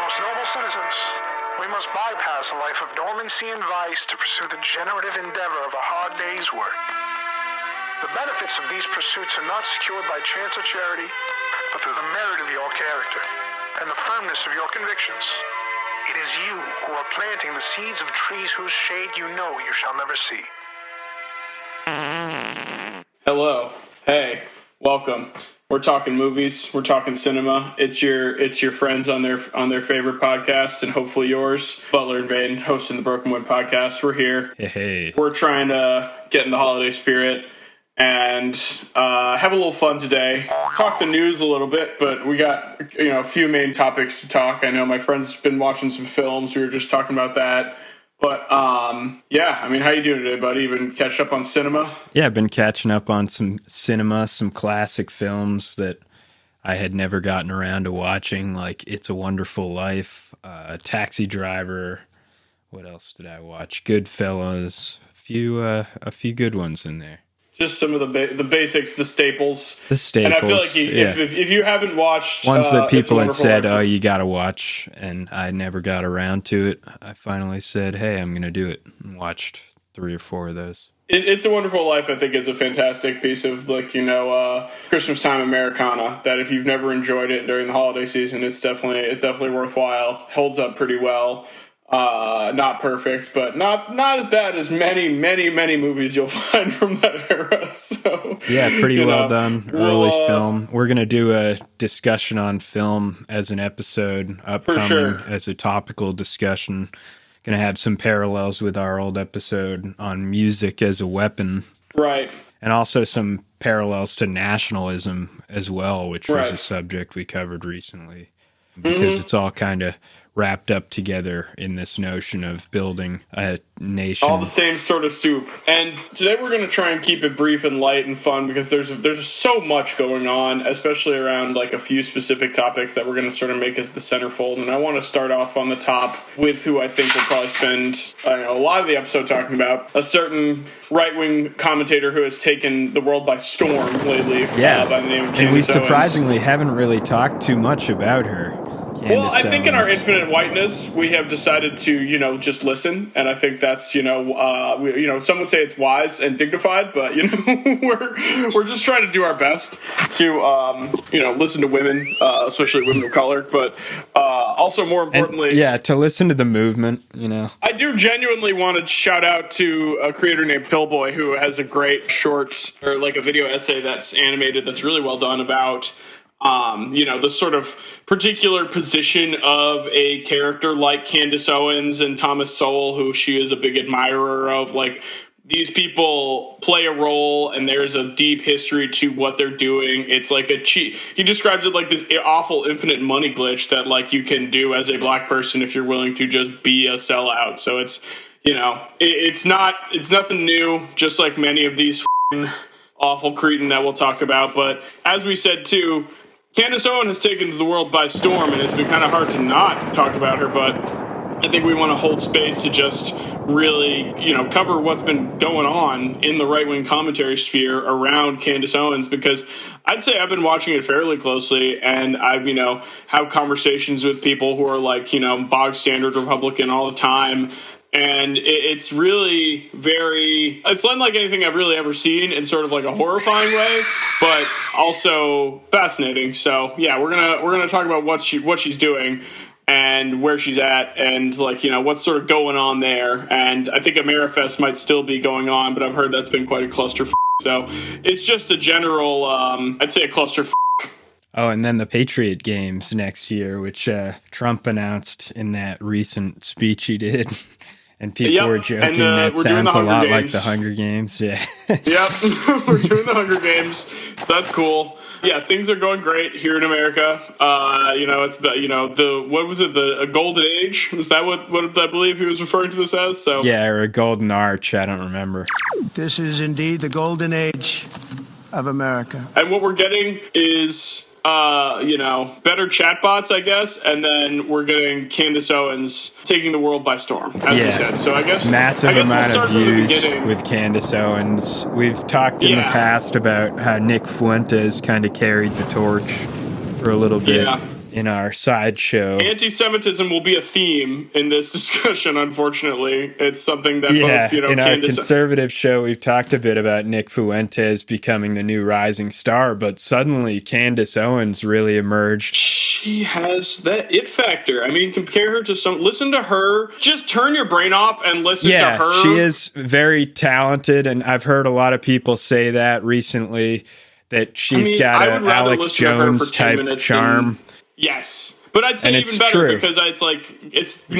Most noble citizens, we must bypass a life of dormancy and vice to pursue the generative endeavor of a hard day's work. The benefits of these pursuits are not secured by chance or charity, but through the merit of your character and the firmness of your convictions. It is you who are planting the seeds of trees whose shade you know you shall never see. Hello. Hey. Welcome. We're talking movies. We're talking cinema. It's your friends on their favorite podcast, and hopefully yours. Butler and Vane, hosting the Broken Wood podcast. We're here. Hey. We're trying to get in the holiday spirit and have a little fun today. Talk the news a little bit, but we got a few main topics to talk. I know my friend's been watching some films. We were just talking about that. But, how you doing today, buddy? You been catching up on cinema? Yeah, I've been catching up on some cinema, some classic films that I had never gotten around to watching, like It's a Wonderful Life, Taxi Driver. What else did I watch? Goodfellas. A few good ones in there. Just some of the basics, the staples. The staples, and I feel like if you haven't watched... Ones that people had said, Life, you got to watch, and I never got around to it. I finally said, hey, I'm going to do it, and watched 3 or 4 of those. It's a Wonderful Life, I think, is a fantastic piece of, Christmas time Americana, that if you've never enjoyed it during the holiday season, it's definitely worthwhile. Holds up pretty well. Not perfect, but not as bad as many movies you'll find from that era. So yeah, pretty well done. Early film. We're gonna do a discussion on film as an episode upcoming, sure, as a topical discussion. Gonna have some parallels with our old episode on music as a weapon, right? And also some parallels to nationalism as well, which was a subject we covered recently, because it's all kind of wrapped up together in this notion of building a nation. All the same sort of soup. And today we're going to try and keep it brief and light and fun, because there's so much going on, especially around a few specific topics that we're going to sort of make as the centerfold. And I want to start off on the top with who I think will probably spend a lot of the episode talking about, a certain right-wing commentator who has taken the world by storm lately. By the name of Candace And we Owens. surprisingly haven't really talked too much about her. Well, I think in our infinite whiteness, we have decided to, just listen, and I think that's, some would say it's wise and dignified, but we're just trying to do our best to, listen to women, especially women of color, but also more importantly, to listen to the movement. I do genuinely want to shout out to a creator named Pillboy, who has a great short or a video essay that's animated that's really well done about the sort of particular position of a character like Candace Owens and Thomas Sowell, who she is a big admirer of. These people play a role, and there's a deep history to what they're doing. It's like he describes it like this awful infinite money glitch that you can do as a black person if you're willing to just be a sellout. So it's, it's nothing new, just like many of these awful cretin that we'll talk about. But as we said too, Candace Owen has taken the world by storm, and it's been kind of hard to not talk about her, but I think we want to hold space to just really, cover what's been going on in the right-wing commentary sphere around Candace Owens, because I'd say I've been watching it fairly closely, and I've, have conversations with people who are bog standard Republican all the time. And it's really it's unlike anything I've really ever seen in sort of a horrifying way, but also fascinating. So yeah, we're gonna talk about what she's doing and where she's at, and what's sort of going on there. And I think Amerifest might still be going on, but I've heard that's been quite a cluster. So it's just a general, I'd say a cluster. Oh, and then the Patriot Games next year, which Trump announced in that recent speech he did. And people were joking, that sounds a lot like the Hunger Games. Yeah. Yep, we're doing the Hunger Games. That's cool. Yeah, things are going great here in America. It's what was it? A golden age? Was that what I believe he was referring to this as? So yeah, or a golden arch. I don't remember. This is indeed the golden age of America. And what we're getting is better chatbots, I guess, and then we're getting Candace Owens taking the world by storm, as we said. So I guess massive amount of views with Candace Owens. We've talked in the past about how Nick Fuentes kind of carried the torch for a little bit in our sideshow. Anti-Semitism will be a theme in this discussion, unfortunately. It's something that both, in our Candace... conservative show, we've talked a bit about Nick Fuentes becoming the new rising star, but suddenly Candace Owens really emerged. She has that it factor. I mean, compare her to listen to her. Just turn your brain off and listen to her. Yeah, she is very talented, and I've heard a lot of people say that recently, that she's got an Alex Jones type charm. Yes. But I'd say even better true. Because it's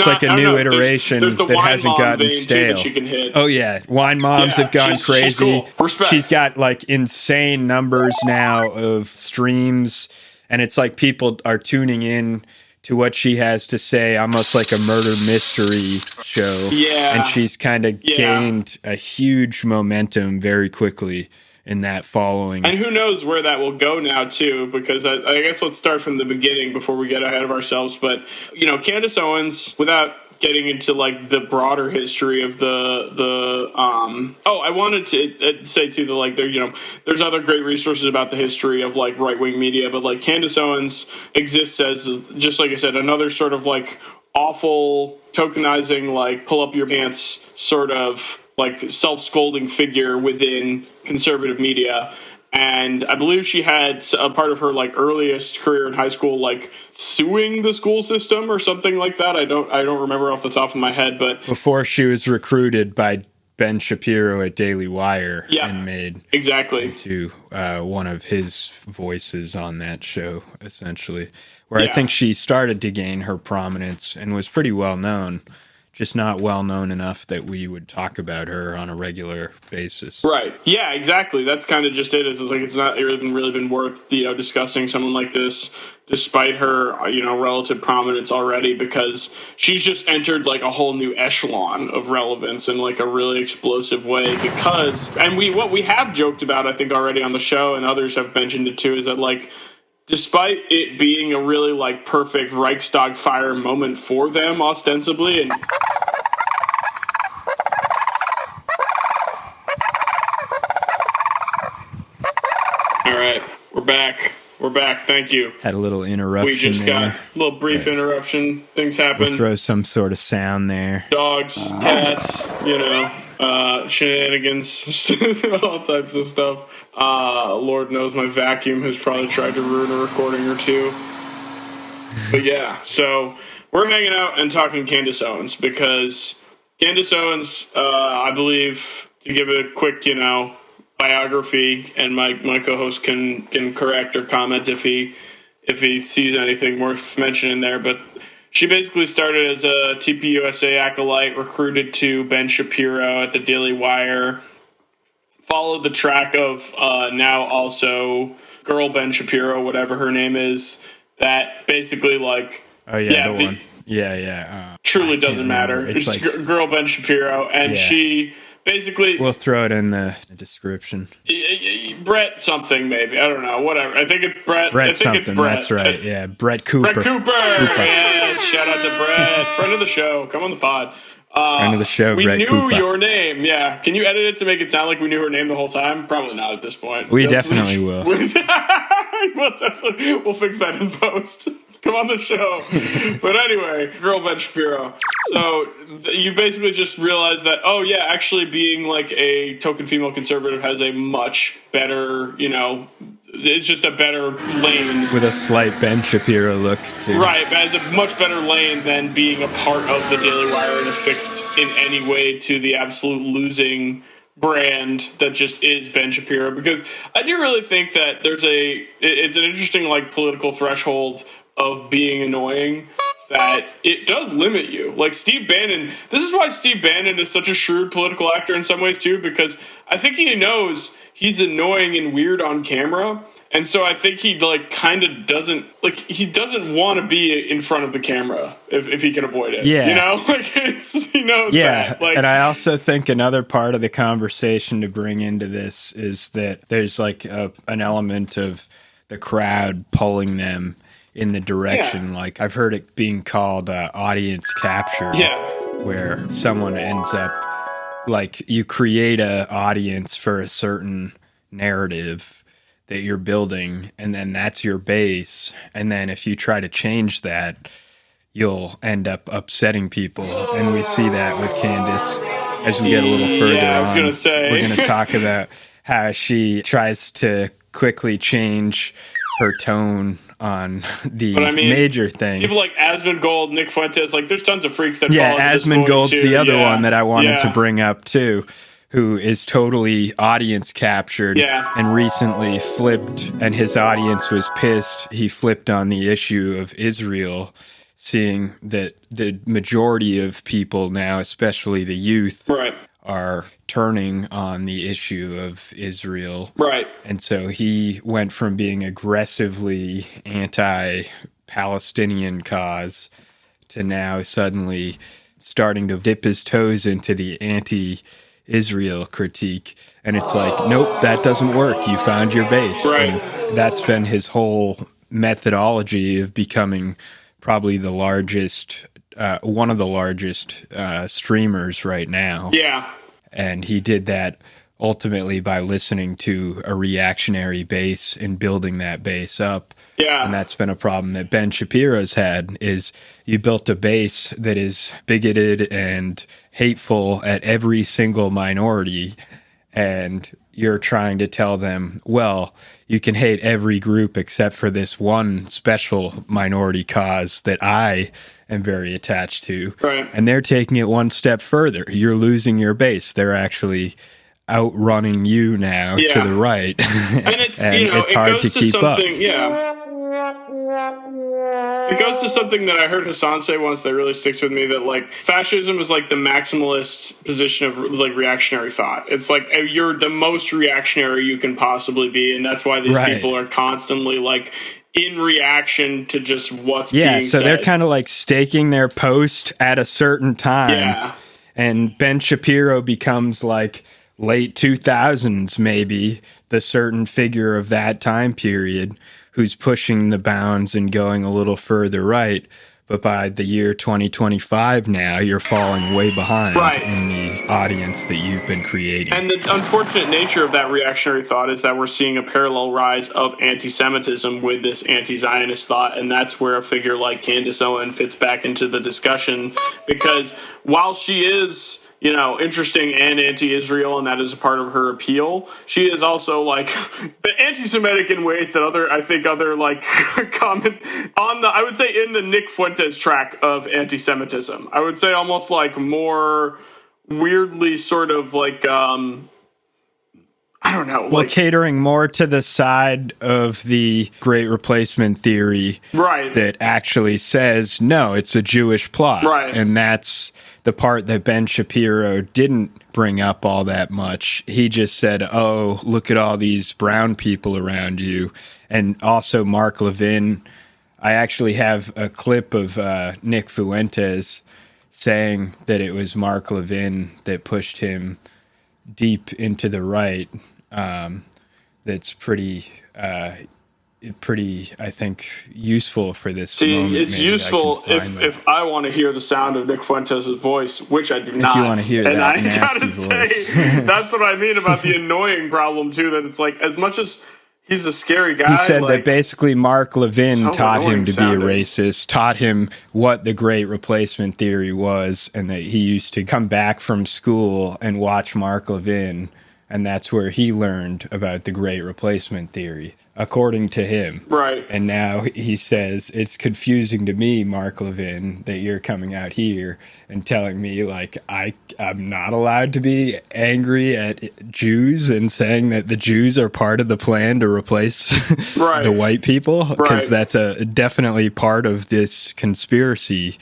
like a new iteration that hasn't gotten stale. Oh yeah, Wine Moms have gone crazy. Cool. Respect. She's got like insane numbers now of streams, and it's like people are tuning in to what she has to say, almost like a murder mystery show. Yeah. And she's kind of gained a huge momentum very quickly in that following. And who knows where that will go now, too, because I guess let's start from the beginning before we get ahead of ourselves. But, Candace Owens, without getting into, like, the broader history of I wanted to say, too, that, like, there's other great resources about the history of, like, right-wing media, but, like, Candace Owens exists as, just like I said, another sort of, like, awful, tokenizing, like, pull-up-your-pants sort of, like, self-scolding figure within conservative media. And I believe she had a part of her, like, earliest career in high school, like, suing the school system or something like that. I don't remember off the top of my head, but before she was recruited by Ben Shapiro at Daily Wire and made into one of his voices on that show, essentially, where I think she started to gain her prominence and was pretty well known. Just not well known enough that we would talk about her on a regular basis. Right. Yeah, exactly. That's kind of just it. It's like it's not even really been worth, discussing someone like this, despite her, relative prominence already, because she's just entered like a whole new echelon of relevance in like a really explosive way. What we have joked about, I think, already on the show, and others have mentioned it too, is that like, despite it being a really like perfect Reichstag fire moment for them, ostensibly, and all right, we're back. We're back. Thank you. Had a little interruption. We just got a little brief interruption. Things happen. We'll throw some sort of sound there. Dogs, cats, shenanigans, all types of stuff. Lord knows my vacuum has probably tried to ruin a recording or two. But yeah, so we're hanging out and talking Candace Owens because Candace Owens, I believe, to give it a quick, biography, and my co-host can correct or comment if he sees anything worth mentioning there, but she basically started as a TPUSA acolyte, recruited to Ben Shapiro at the Daily Wire, followed the track of now also girl Ben Shapiro, whatever her name is, that basically like... Oh, yeah, the one. Yeah. Truly doesn't matter. It's like girl Ben Shapiro, and she... Basically, we'll throw it in the description. Brett something, maybe. I don't know. Whatever. I think it's Brett. Brett something. That's right. Yeah, Brett Cooper. Brett Cooper. Yeah, shout out to Brett. Friend of the show. Come on the pod. Friend of the show, Brett Cooper. We knew your name. Yeah. Can you edit it to make it sound like we knew her name the whole time? Probably not at this point. We definitely will. We'll fix that in post. Come on the show. But anyway, girl Ben Shapiro. So you basically just realize that, actually being like a token female conservative has a much better, it's just a better lane. With a slight Ben Shapiro look, too. Right, but has a much better lane than being a part of the Daily Wire and affixed in any way to the absolute losing brand that just is Ben Shapiro. Because I do really think that it's an interesting like political threshold of being annoying, that it does limit you. Like Steve Bannon, this is why Steve Bannon is such a shrewd political actor in some ways too, because I think he knows he's annoying and weird on camera, and so I think he like kind of doesn't want to be in front of the camera if he can avoid it. Yeah, he knows that. Like, and I also think another part of the conversation to bring into this is that there's like an element of the crowd pulling them in the direction, like I've heard it being called audience capture, where someone ends up, like you create a audience for a certain narrative that you're building, and then that's your base. And then if you try to change that, you'll end up upsetting people. And we see that with Candace as we get a little further on. We're going to talk about how she tries to quickly change her tone on the major thing. People like Asmongold, Nick Fuentes, like there's tons of freaks that Asmongold's the other one that I wanted to bring up too, who is totally audience captured and recently flipped, and his audience was pissed. He flipped on the issue of Israel, seeing that the majority of people now, especially the youth, are turning on the issue of Israel. Right. And so he went from being aggressively anti-Palestinian cause to now suddenly starting to dip his toes into the anti-Israel critique. And it's like, nope, that doesn't work. You found your base. Right. And that's been his whole methodology of becoming probably the largest, one of the largest streamers right now. Yeah. And he did that ultimately by listening to a reactionary base and building that base up. Yeah. And that's been a problem that Ben Shapiro's had, is you built a base that is bigoted and hateful at every single minority, and you're trying to tell them, well, you can hate every group except for this one special minority cause that I am very attached to. Right. And they're taking it one step further. You're losing your base. They're actually outrunning you now to the right. And it's, it's hard to keep up. Yeah. It goes to something that I heard Hassan say once that really sticks with me, that like fascism is like the maximalist position of like reactionary thought. It's like you're the most reactionary you can possibly be, and that's why these people are constantly like in reaction to just what's being so said. They're kind of like staking their post at a certain time, and Ben Shapiro becomes like late 2000s, maybe the certain figure of that time period who's pushing the bounds and going a little further right. But by the year 2025 now, you're falling way behind in the audience that you've been creating. And the unfortunate nature of that reactionary thought is that we're seeing a parallel rise of anti-Semitism with this anti-Zionist thought, and that's where a figure like Candace Owen fits back into the discussion, because while she is, interesting and anti-Israel, and that is a part of her appeal, she is also like anti-Semitic in ways that other like comment on I would say in the Nick Fuentes track of anti-Semitism. I would say almost like more weirdly sort of like I don't know. Well, catering more to the side of the Great Replacement theory, that actually says, no, it's a Jewish plot. And that's the part that Ben Shapiro didn't bring up all that much. He just said, oh, look at all these brown people around you. And also Mark Levin. I actually have a clip of Nick Fuentes saying that it was Mark Levin that pushed him deep into the right. That's pretty, I think, useful for this moment. It's useful if I want to hear the sound of Nick Fuentes' voice, which I do not. If you want to hear and that I nasty gotta voice. say, that's what I mean about the annoying problem, too, that it's like, as much as he's a scary guy. He said that basically Mark Levin taught him to be a racist, taught him what the Great Replacement theory was, and that he used to come back from school and watch Mark Levin, and that's where he learned about the Great Replacement theory, according to him. And now he says, it's confusing to me, Mark Levin, that you're coming out here and telling me, like, I'm not allowed to be angry at Jews and saying that the Jews are part of the plan to replace the white people, because that's definitely part of this conspiracy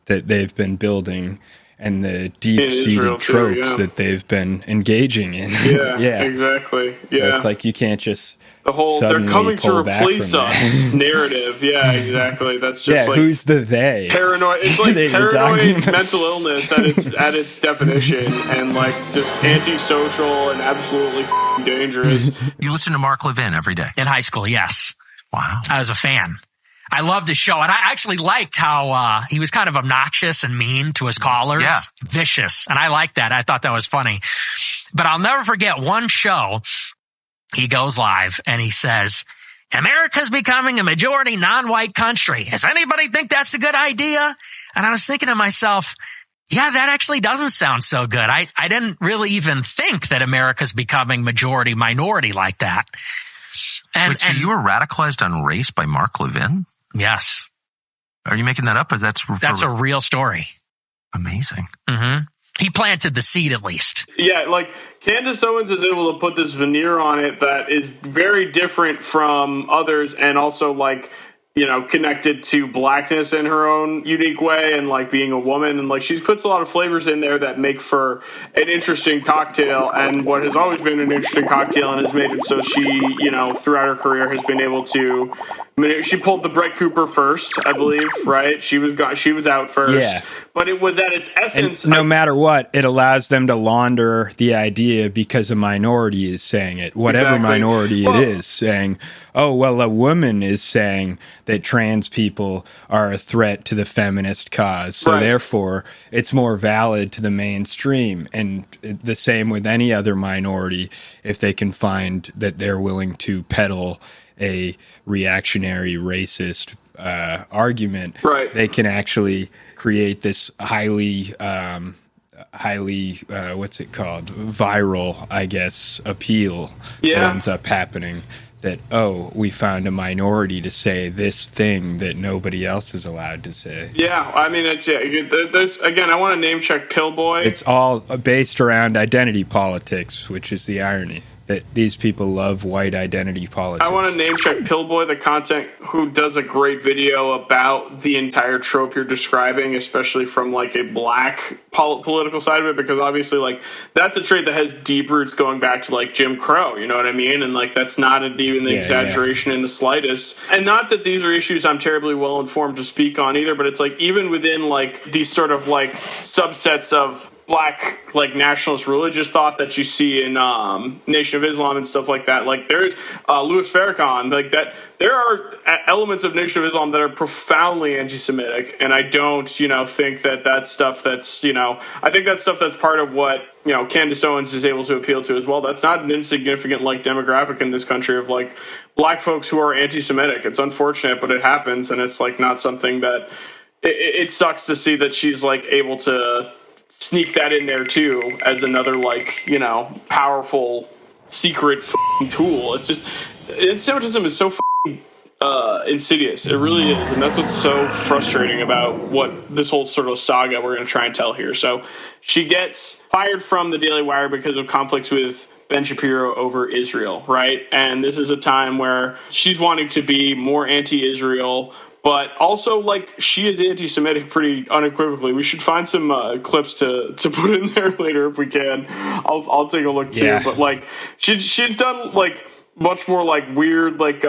that they've been building and the deep-seated tropes that they've been engaging in. Exactly. So it's like you can't just the whole suddenly they're coming to replace us narrative. Yeah, exactly. That's just like who's the they? Paranoid. It's like paranoid mental illness at its definition, and like just antisocial and absolutely dangerous. You listen to Mark Levin every day? In high school, yes. Wow. I was a fan. I loved his show, and I actually liked how he was kind of obnoxious and mean to his callers. Yeah. Vicious, and I liked that. I thought that was funny. But I'll never forget one show he goes live and he says, America's becoming a majority non-white country. Does anybody think that's a good idea? And I was thinking to myself, yeah, that actually doesn't sound so good. I didn't really even think that America's becoming majority minority like that. Wait, so you were radicalized on race by Mark Levin? Yes. Are you making that up? Or that's a real story. Amazing. Mm-hmm. He planted the seed, at least. Yeah, like Candace Owens is able to put this veneer on it that is very different from others, and also like, you know, connected to blackness in her own unique way, and like being a woman, and like she puts a lot of flavors in there that make for an interesting cocktail, and what has always been an interesting cocktail and has made it so she, you know, throughout her career has been able to. I mean, she pulled the Brett Cooper first, I believe, right? She was out first. Yeah. But it was at its essence. And no matter what, it allows them to launder the idea because a minority is saying it. Whatever minority it is saying, oh, well, a woman is saying that trans people are a threat to the feminist cause. So therefore, it's more valid to the mainstream. And the same with any other minority, if they can find that they're willing to peddle a reactionary racist argument, they can actually create this highly what's it called, viral, I guess, appeal that ends up happening. That, oh, we found a minority to say this thing that nobody else is allowed to say. Yeah, I mean, it's, there's, again, I want to name check Pillboy. It's all based around identity politics, which is the irony. That these people love white identity politics. I want to name check Pillboy, the content, who does a great video about the entire trope you're describing, especially from like a black political side of it, because obviously like that's a trait that has deep roots going back to like Jim Crow, you know what I mean? And like that's not even the exaggeration in the slightest. And not that these are issues I'm terribly well informed to speak on either, but it's like even within like these sort of like subsets of black like nationalist religious thought that you see in Nation of Islam and stuff like that, like there's Louis Farrakhan, like that there are elements of Nation of Islam that are profoundly anti-Semitic, and I don't, you know, think that that's stuff that's, you know, I think that's stuff that's part of what, you know, Candace Owens is able to appeal to as well. That's not an insignificant like demographic in this country of like black folks who are anti-Semitic. It's unfortunate, but it happens, and it's like not something that it sucks to see that she's like able to sneak that in there too as another like, you know, powerful secret tool. It's just anti-Semitism is so insidious. It really is, and that's what's so frustrating about what this whole sort of saga we're going to try and tell here. So she gets fired from the Daily Wire because of conflicts with Ben Shapiro over Israel, right? And this is a time where she's wanting to be more anti-Israel, but also, like, she is anti-Semitic pretty unequivocally. We should find some clips to put in there later if we can. I'll take a look too. But like, she's done like much more like weird, like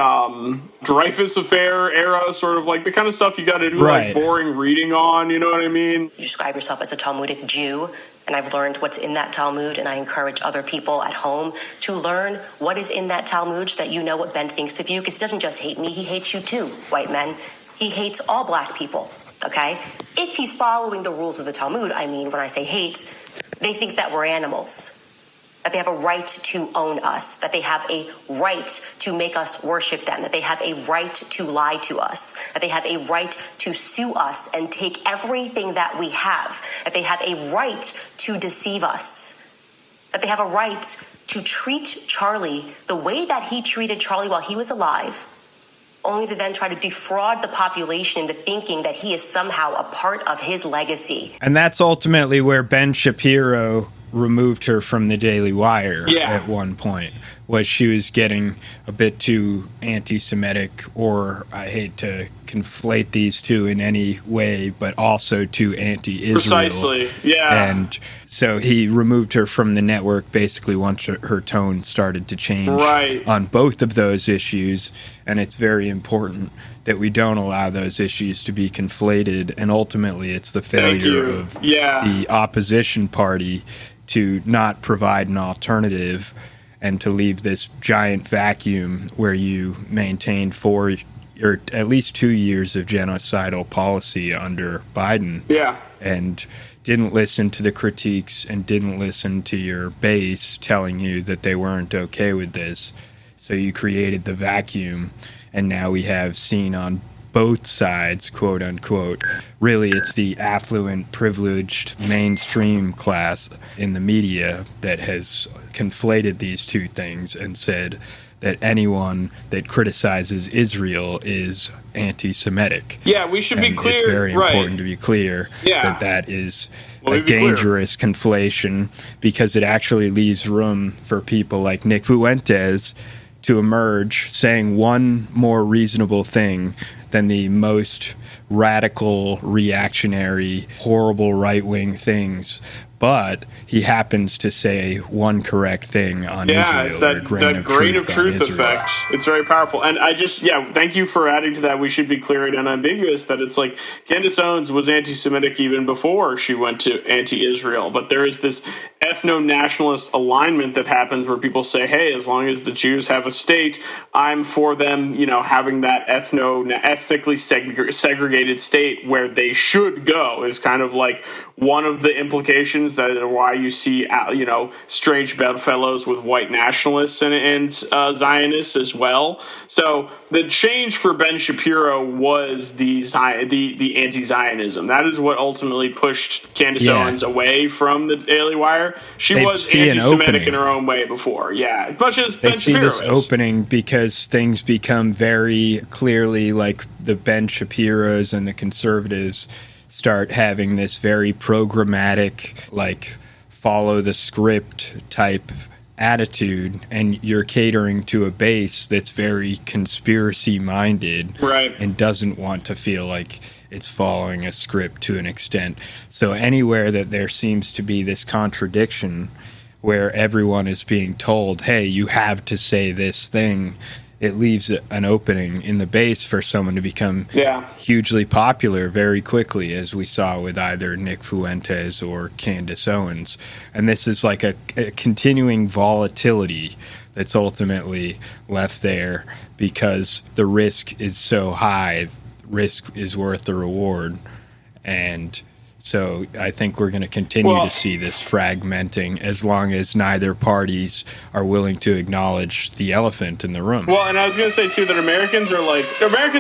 Dreyfus Affair era, sort of like the kind of stuff you got to do like boring reading on. You know what I mean? You describe yourself as a Talmudic Jew, and I've learned what's in that Talmud, and I encourage other people at home to learn what is in that Talmud so that you know what Ben thinks of you, because he doesn't just hate me, he hates you too, white men. He hates all black people, okay? If he's following the rules of the Talmud, I mean, when I say hate, they think that we're animals, that they have a right to own us, that they have a right to make us worship them, that they have a right to lie to us, that they have a right to sue us and take everything that we have, that they have a right to deceive us, that they have a right to treat Charlie the way that he treated Charlie while he was alive, only to then try to defraud the population into thinking that he is somehow a part of his legacy. And that's ultimately where Ben Shapiro removed her from the Daily Wire at one point, was she was getting a bit too anti-Semitic, or I hate to conflate these two in any way, but also too anti-Israel. Precisely, yeah. And so he removed her from the network basically once her tone started to change on both of those issues, and it's very important that we don't allow those issues to be conflated, and ultimately it's the failure of the opposition party to not provide an alternative and to leave this giant vacuum where you maintain 4 or at least 2 years of genocidal policy under Biden. Yeah. And didn't listen to the critiques and didn't listen to your base telling you that they weren't okay with this. So you created the vacuum, and now we have seen on both sides, quote unquote, really it's the affluent, privileged mainstream class in the media that has conflated these two things and said that anyone that criticizes Israel is anti-Semitic. Yeah, we should be clear. It's very important to be clear that is a dangerous conflation, because it actually leaves room for people like Nick Fuentes to emerge saying one more reasonable thing than the most radical, reactionary, horrible right-wing things. But he happens to say one correct thing on Israel. That grain of truth effect. It's very powerful. And thank you for adding to that. We should be clear and unambiguous that it's like Candace Owens was anti-Semitic even before she went to anti-Israel. But there is this ethno-nationalist alignment that happens where people say, hey, as long as the Jews have a state, I'm for them, having that ethnically segregated state where they should go is kind of like one of the implications that are why you see, strange bedfellows with white nationalists and Zionists as well. So the change for Ben Shapiro was the anti-Zionism. That is what ultimately pushed Candace Owens away from the Daily Wire. She was anti-Semitic in her own way before. Yeah, as much as they Ben see Shapiro this opening because things become very clearly like the Ben Shapiros and the conservatives start having this very programmatic, like follow the script type attitude, and you're catering to a base that's very conspiracy minded, right, and doesn't want to feel like it's following a script to an extent. So anywhere that there seems to be this contradiction where everyone is being told, hey, you have to say this thing, it leaves an opening in the base for someone to become hugely popular very quickly, as we saw with either Nick Fuentes or Candace Owens. And this is like a continuing volatility that's ultimately left there because the risk is so high. Risk is worth the reward. And so I think we're going to continue to see this fragmenting as long as neither parties are willing to acknowledge the elephant in the room. Well, and I was going to say, too, that Americans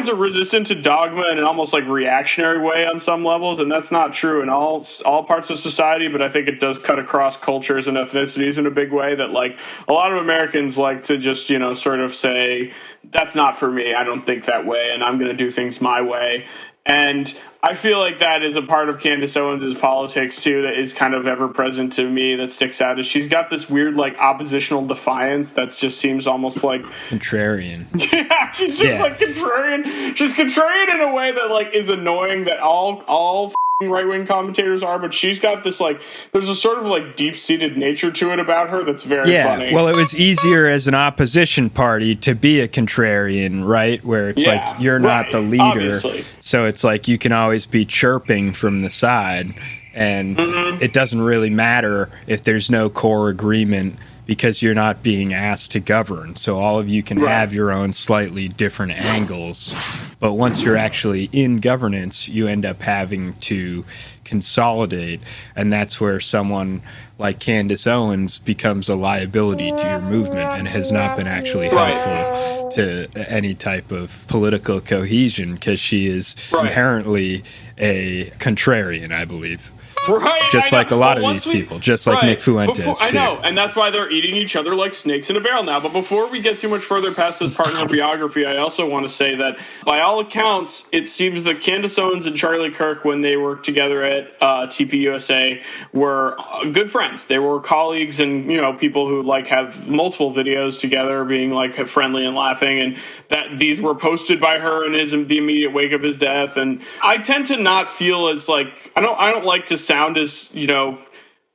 are resistant to dogma in an almost like reactionary way on some levels, and that's not true in all parts of society, but I think it does cut across cultures and ethnicities in a big way that, like, a lot of Americans like to just, sort of say, that's not for me, I don't think that way, and I'm going to do things my way. And I feel like that is a part of Candace Owens' politics, too, that is kind of ever present to me that sticks out. Is she's got this weird, like, oppositional defiance that just seems almost like... contrarian. Yeah, she's just, like, contrarian. She's contrarian in a way that, like, is annoying that all right-wing commentators are, but she's got this, like, there's a sort of, like, deep-seated nature to it about her that's very funny. Well, it was easier as an opposition party to be a contrarian, right? Where it's like, you're not the leader. Obviously. So it's like you can always be chirping from the side, and it doesn't really matter if there's no core agreement because you're not being asked to govern. So all of you can have your own slightly different angles. But once you're actually in governance, you end up having to consolidate. And that's where someone like Candace Owens becomes a liability to your movement and has not been actually helpful to any type of political cohesion because she is inherently a contrarian, I believe. Right, just like a lot of these people, just like Nick Fuentes. I know, and that's why they're eating each other like snakes in a barrel now. But before we get too much further past this part in her biography, I also want to say that by all accounts, it seems that Candace Owens and Charlie Kirk, when they worked together at TPUSA, were good friends. They were colleagues and, people who like have multiple videos together being like friendly and laughing, and that these were posted by her in the immediate wake of his death. And I tend to not feel as like, I don't like to sound as,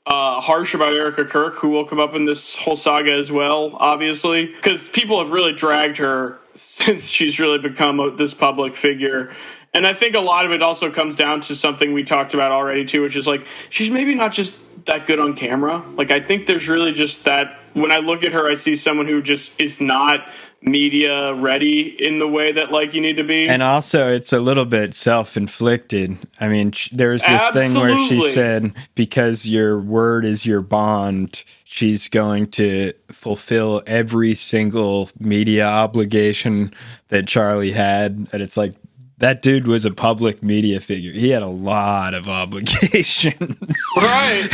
harsh about Erica Kirk, who will come up in this whole saga as well, obviously, because people have really dragged her since she's really become this public figure. And I think a lot of it also comes down to something we talked about already, too, which is like, she's maybe not just that good on camera. Like, I think there's really just that when I look at her, I see someone who just is not media ready in the way that like you need to be. And also it's a little bit self-inflicted. I mean, there's this thing where she said, because your word is your bond, she's going to fulfill every single media obligation that Charlie had. And it's like, that dude was a public media figure. He had a lot of obligations. Right.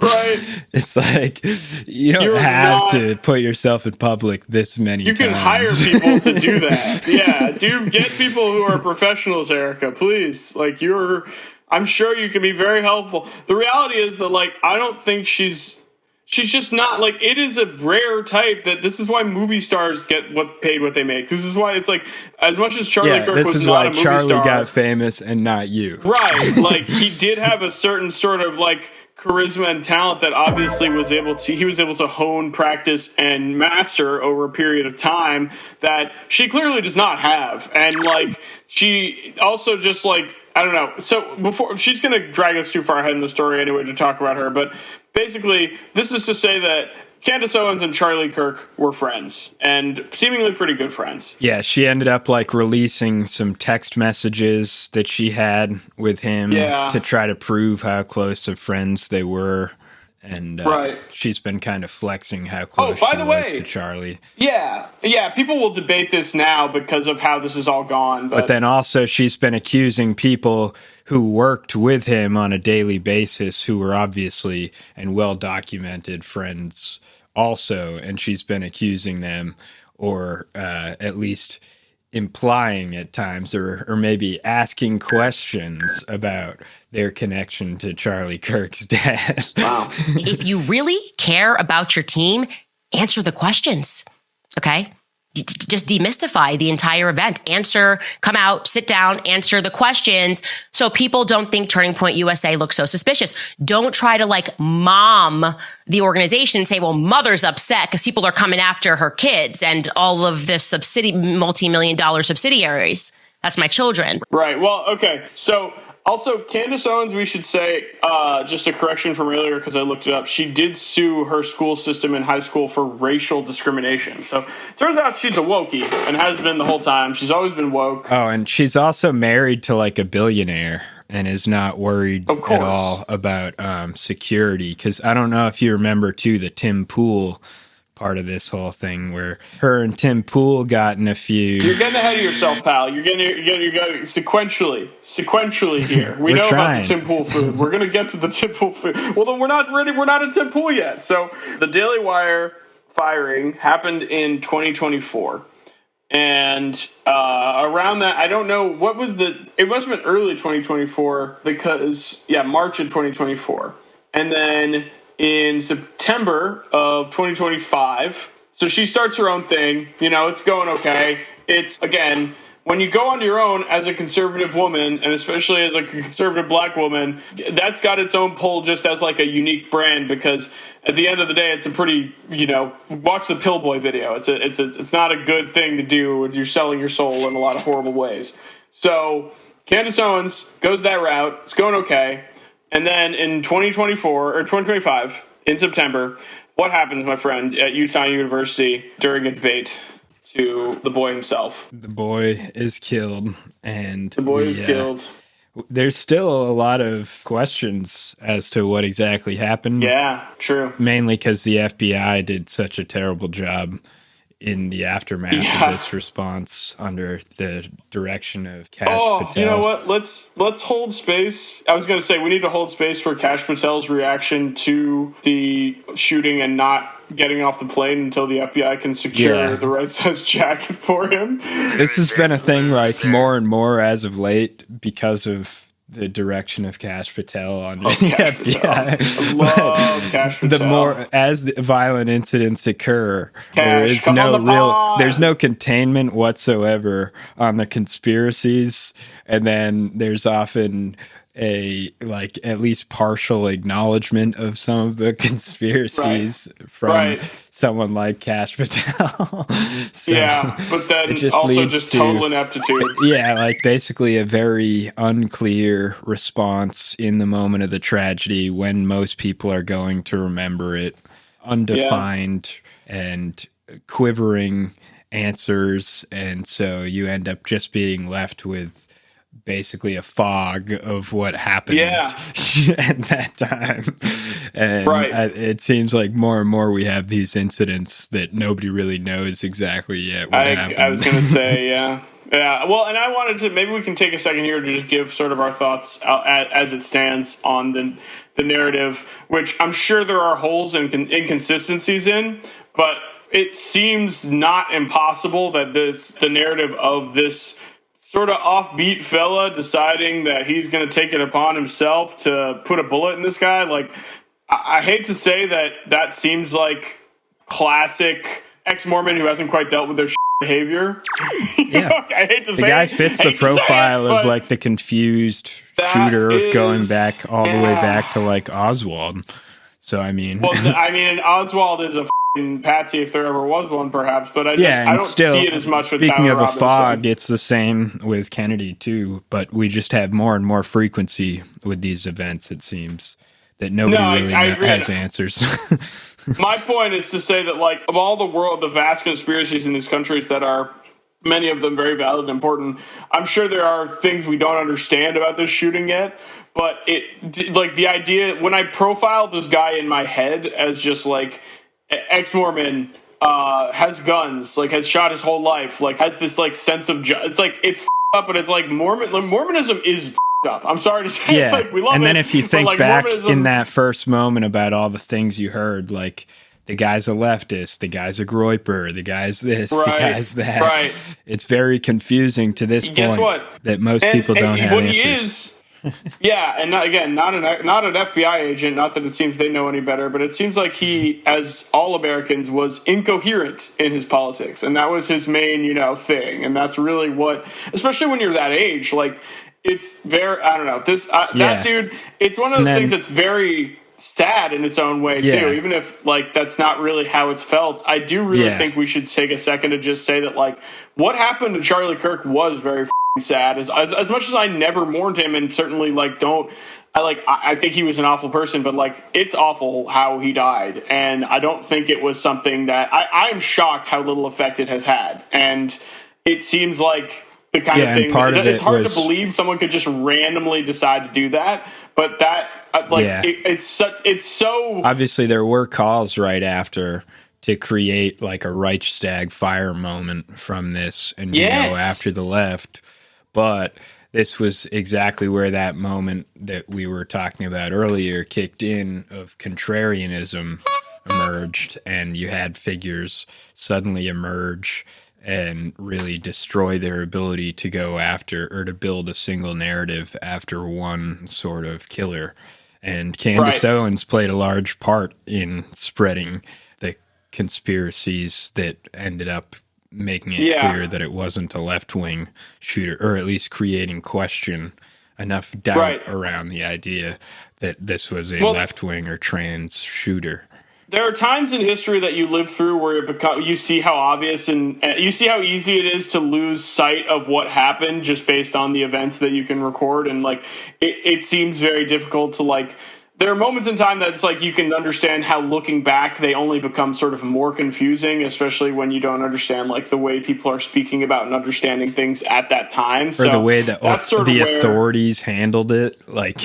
Right. It's like, you don't have to put yourself in public this many times. You can hire people to do that. Yeah. Get people who are professionals, Erica, please. Like, I'm sure you can be very helpful. The reality is that, like, I don't think she's just not, like, it is a rare type that this is why movie stars get paid what they make. This is why it's like, as much as Charlie Kirk was not a movie star. This is why Charlie got famous and not you. Right. Like, he did have a certain sort of, like, charisma and talent that obviously he was able to hone, practice, and master over a period of time that she clearly does not have. And, like, she also just, like, I don't know. So she's going to drag us too far ahead in the story anyway to talk about her, but basically, this is to say that Candace Owens and Charlie Kirk were friends, and seemingly pretty good friends. Yeah, she ended up like releasing some text messages that she had with him to try to prove how close of friends they were. And she's been kind of flexing how close she was to Charlie. Yeah, people will debate this now because of how this has all gone. But then also she's been accusing people who worked with him on a daily basis who were obviously and well-documented friends also. And she's been accusing them, or at least implying at times, or maybe asking questions about their connection to Charlie Kirk's dad. Wow. If you really care about your team, answer the questions, okay? Just demystify the entire event. Come out, sit down, answer the questions so people don't think Turning Point USA looks so suspicious. Don't try to like mom the organization and say, well, mother's upset because people are coming after her kids and all of this multi-million-dollar subsidiaries. That's my children. Right. Well, okay. So also, Candace Owens, we should say, just a correction from earlier because I looked it up. She did sue her school system in high school for racial discrimination. So turns out she's a wokie and has been the whole time. She's always been woke. Oh, and she's also married to like a billionaire and is not worried at all about security. Because I don't know if you remember, too, the Tim Pool part of this whole thing where her and Tim Pool got in a feud. You're getting ahead of yourself, pal. You're getting sequentially here. We know about the Tim Pool food. We're going to get to the Tim Pool food. Well, then we're not ready. We're not at Tim Pool yet. So the Daily Wire firing happened in 2024. And around that, I don't know, it must have been early 2024 because, March of 2024. And then in September of 2025, so she starts her own thing. You know, it's going okay. It's, again, when you go on your own as a conservative woman, and especially as a conservative black woman, that's got its own pull just as like a unique brand, because at the end of the day, it's a pretty, watch the Pillboy video. It's not a good thing to do if you're selling your soul in a lot of horrible ways. So Candace Owens goes that route. It's going okay. And then in 2024 or 2025, in September, what happens, my friend, at Utah University during a debate to the boy himself? The boy is killed, and killed. There's still a lot of questions as to what exactly happened. Yeah, true. Mainly because the FBI did such a terrible job in the aftermath of this response under the direction of Kash Patel. You know what? Let's hold space. I was going to say we need to hold space for Kash Patel's reaction to the shooting and not getting off the plane until the FBI can secure the right size jacket for him. This has been a thing like more and more as of late because of the direction of Kash Patel on the FBI. I love Kash Patel. The more as the violent incidents occur, there's no containment whatsoever on the conspiracies, and then there's often a at least partial acknowledgement of some of the conspiracies from someone like Kash Patel. But then it just also leads just to total ineptitude. Basically a very unclear response in the moment of the tragedy when most people are going to remember it, undefined and quivering answers, and so you end up just being left with basically a fog of what happened at that time. And it seems like more and more we have these incidents that nobody really knows exactly yet what happened. I was going to say, yeah. Well, and I wanted to, maybe we can take a second here to just give sort of our thoughts as it stands on the narrative, which I'm sure there are holes and inconsistencies in, but it seems not impossible that the narrative of this sort of offbeat fella deciding that he's going to take it upon himself to put a bullet in this guy. Like, I hate to say that seems like classic ex-Mormon who hasn't quite dealt with their behavior. Yeah. I hate to say the guy fits the profile of like the confused shooter going back all the way back to like Oswald. So, I mean. Well, and Oswald is a patsy if there ever was one, perhaps, but I don't see it as much with speaking Tyler of Robinson. A fog, it's the same with Kennedy too, but we just have more and more frequency with these events, it seems, that nobody has answers. My point is to say that, like, of all the vast conspiracies in these countries that are, many of them very valid and important, I'm sure there are things we don't understand about this shooting yet, but the idea, when I profile this guy in my head as just like ex-Mormon, has guns, like has shot his whole life, like has this like sense of it's like it's up, but it's like Mormonism is up. I'm sorry to say, yeah. Like, we love and then it, if you think like, back Mormonism, in that first moment about all the things you heard, like the guy's a leftist, the guy's a groiper, the guy's this, the guy's that. Right. It's very confusing to this point that most people don't have answers. Yeah, and not an FBI agent, not that it seems they know any better, but it seems like he, as all Americans, was incoherent in his politics, and that was his main, thing, and that's really what, especially when you're that age, like, it's very, I don't know, that dude, it's one of those things that's very sad in its own way, too, even if, like, that's not really how it's felt. I do really think we should take a second to just say that, like, what happened to Charlie Kirk was very sad. As much as I never mourned him, and certainly I think he was an awful person, but like it's awful how he died, and I don't think it was something that I am shocked how little effect it has had, and it seems like the kind of thing it's hard to believe someone could just randomly decide to do that, but that it's so obviously there were calls right after to create like a Reichstag fire moment from this and to go after the left. But this was exactly where that moment that we were talking about earlier kicked in of contrarianism emerged, and you had figures suddenly emerge and really destroy their ability to go after or to build a single narrative after one sort of killer. And Candace Owens played a large part in spreading the conspiracies that ended up making it clear that it wasn't a left-wing shooter, or at least creating enough doubt around the idea that this was a left-wing or trans shooter. There are times in history that you live through where you see how obvious and you see how easy it is to lose sight of what happened just based on the events that you can record, and like it seems very difficult to like. There are moments in time that it's like you can understand how looking back they only become sort of more confusing, especially when you don't understand like the way people are speaking about and understanding things at that time. Or the way that the authorities handled it, like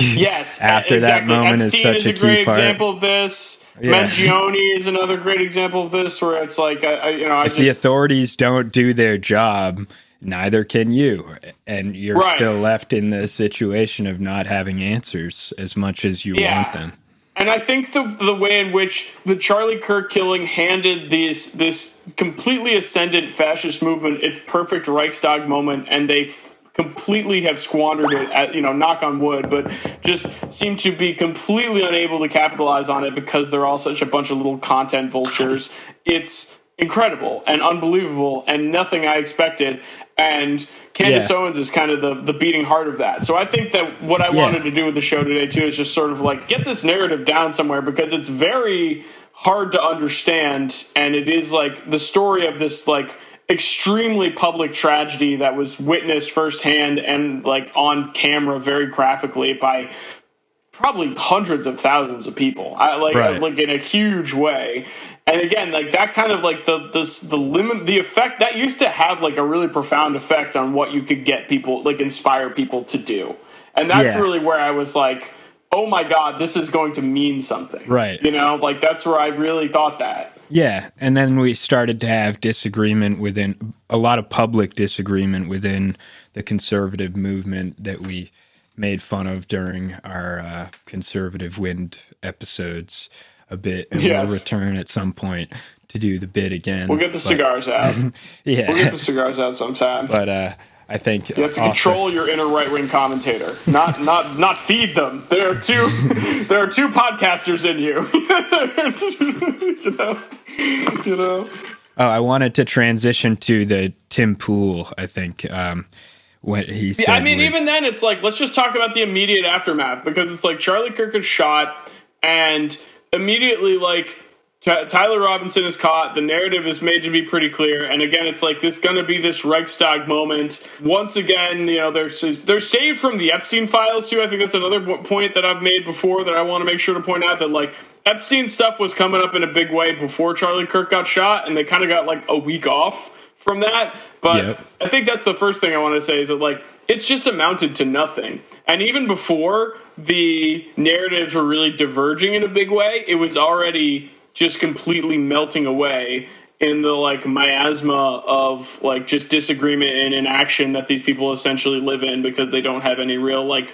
after that moment is such a key part. Example of this. Yeah. Mangione is another great example of this, where it's like if the authorities don't do their job, neither can you, and you're still left in the situation of not having answers as much as you want them. And I think the way in which the Charlie Kirk killing handed this completely ascendant fascist movement its perfect Reichstag moment, and they completely have squandered it at, knock on wood, but just seem to be completely unable to capitalize on it because they're all such a bunch of little content vultures. It's incredible and unbelievable and nothing I expected. And Candace Owens is kind of the beating heart of that. So I think that what I wanted to do with the show today too is just sort of like get this narrative down somewhere, because it's very hard to understand. And it is like the story of this like extremely public tragedy that was witnessed firsthand and like on camera very graphically by probably hundreds of thousands of people, like in a huge way. And again, like that kind of like the effect that used to have like a really profound effect on what you could get people, like inspire people to do. And that's really where I was like, oh my God, this is going to mean something. Right. You know, like that's where I really thought that. Yeah. And then we started to have disagreement within, a lot of public disagreement within the conservative movement that we made fun of during our Conservative Wind episodes a bit, and we'll return at some point to do the bit again. We'll get the cigars out. Yeah. We'll get the cigars out sometime. But I think you have to control your inner right-wing commentator, not feed them. There are two podcasters in you. you know. Oh, I wanted to transition to the Tim Pool, I think. What he said. I mean, even then, it's like, let's just talk about the immediate aftermath, because it's like Charlie Kirk is shot, and immediately, like, Tyler Robinson is caught. The narrative is made to be pretty clear, and again, it's like this going to be this Reichstag moment. Once again, you know, they're saved from the Epstein files too. I think that's another point that I've made before that I want to make sure to point out, that like Epstein stuff was coming up in a big way before Charlie Kirk got shot, and they kind of got like a week off from that. But I think that's the first thing I want to say, is that like it's just amounted to nothing. And even before the narratives were really diverging in a big way, it was already just completely melting away in the like miasma of like just disagreement and inaction that these people essentially live in, because they don't have any real like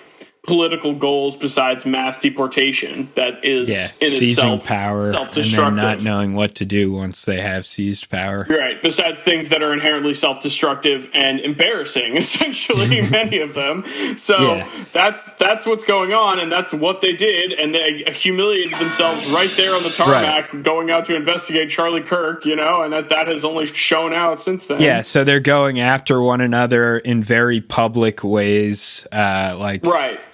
political goals besides mass deportation. That is in seizing itself power and then not knowing what to do once they have seized power. Right. Besides things that are inherently self-destructive and embarrassing, essentially, many of them. So that's what's going on, and that's what they did, and they humiliated themselves right there on the tarmac, going out to investigate Charlie Kirk, you know, and that has only shown out since then. Yeah, so they're going after one another in very public ways,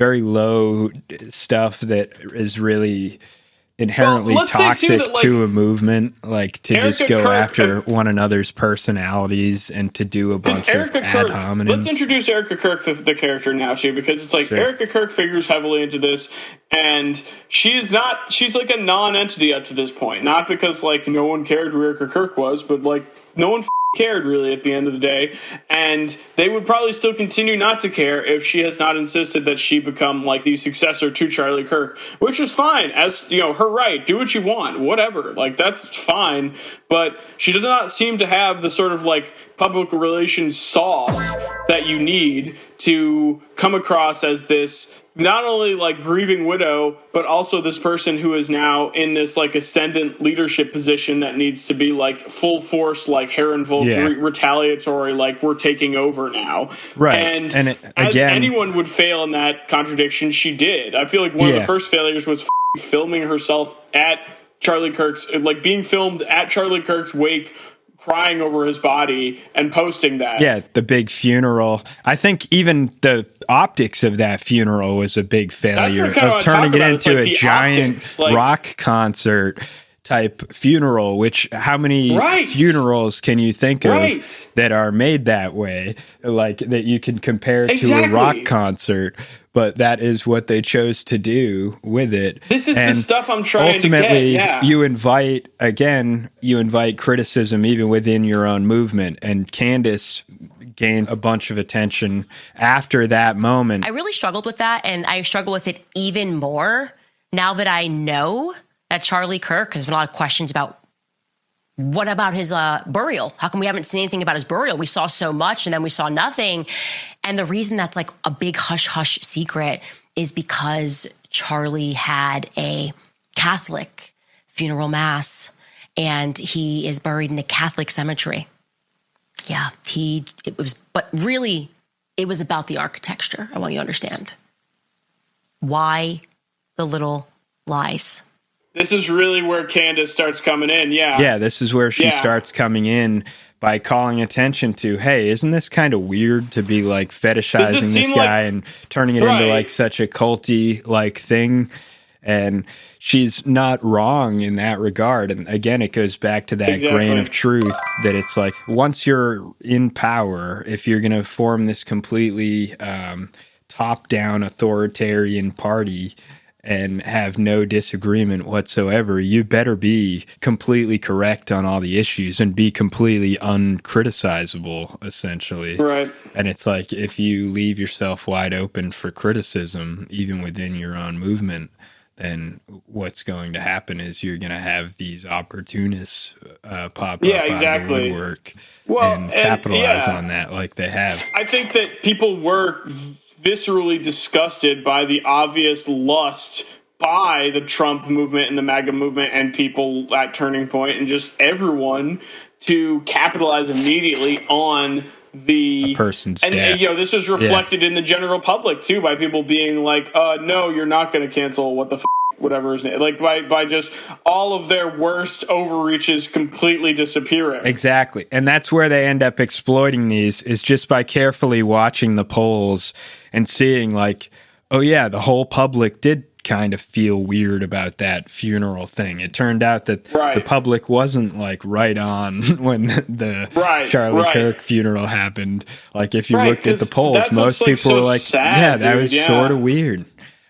very low stuff that is really inherently toxic to a movement, like to just go after one another's personalities and to do a bunch of ad hominems. Let's introduce Erica Kirk, the character now too, because it's like Erica Kirk figures heavily into this, and she's like a non-entity up to this point. Not because like no one cared who Erica Kirk was, but like no one cared really at the end of the day, and they would probably still continue not to care if she has not insisted that she become like the successor to Charlie Kirk, which is fine, as you know, her right, do what you want, whatever, like that's fine. But she does not seem to have the sort of like public relations sauce that you need to come across as this not only like grieving widow, but also this person who is now in this like ascendant leadership position that needs to be like full force, like Herrenvolk retaliatory, like we're taking over now. Right. And again, as anyone would fail in that contradiction, she did. I feel like one of the first failures was filming herself at Charlie Kirk's, like being filmed at Charlie Kirk's wake, crying over his body and posting that. Yeah, the big funeral. I think even the optics of that funeral was a big failure of turning it into a giant rock concert type funeral, which how many funerals can you think of that are made that way, like that you can compare to a rock concert? But that is what they chose to do with it. This is the stuff I'm trying to get. Ultimately, you invite criticism even within your own movement. And Candace gained a bunch of attention after that moment. I really struggled with that, and I struggle with it even more now that I know that Charlie Kirk, has been a lot of questions about what about his burial? How come we haven't seen anything about his burial? We saw so much and then we saw nothing. And the reason that's like a big hush-hush secret is because Charlie had a Catholic funeral mass and he is buried in a Catholic cemetery. Yeah, but really it was about the architecture. I want you to understand. Why the little lies? This is really where Candace starts coming in, Yeah, this is where she starts coming in by calling attention to, hey, isn't this kind of weird to be like fetishizing this guy and turning it into like such a culty like thing? And she's not wrong in that regard. And again, it goes back to that grain of truth that it's like once you're in power, if you're going to form this completely top-down authoritarian party and have no disagreement whatsoever, you better be completely correct on all the issues and be completely uncriticizable, essentially. Right. And it's like, if you leave yourself wide open for criticism, even within your own movement, then what's going to happen is you're going to have these opportunists pop up out of the woodwork and capitalize on that like they have. I think that people were viscerally disgusted by the obvious lust by the Trump movement and the MAGA movement and people at Turning Point and just everyone to capitalize immediately on the person's death. And this was reflected in the general public too, by people being like, no, you're not going to cancel what the whatever his name, like by just all of their worst overreaches completely disappearing. Exactly. And that's where they end up exploiting these, is just by carefully watching the polls and seeing like, oh yeah, the whole public did kind of feel weird about that funeral thing. It turned out that the public wasn't like right on when the Charlie Kirk funeral happened. Like if you looked at the polls, most people were like, sad, that was sort of weird.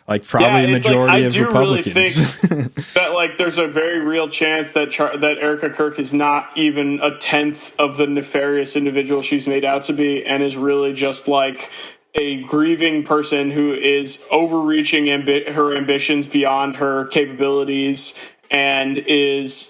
Like probably a majority of Republicans. Really think that like there's a very real chance that that Erica Kirk is not even a tenth of the nefarious individual she's made out to be, and is really just like a grieving person who is overreaching her ambitions beyond her capabilities, and is,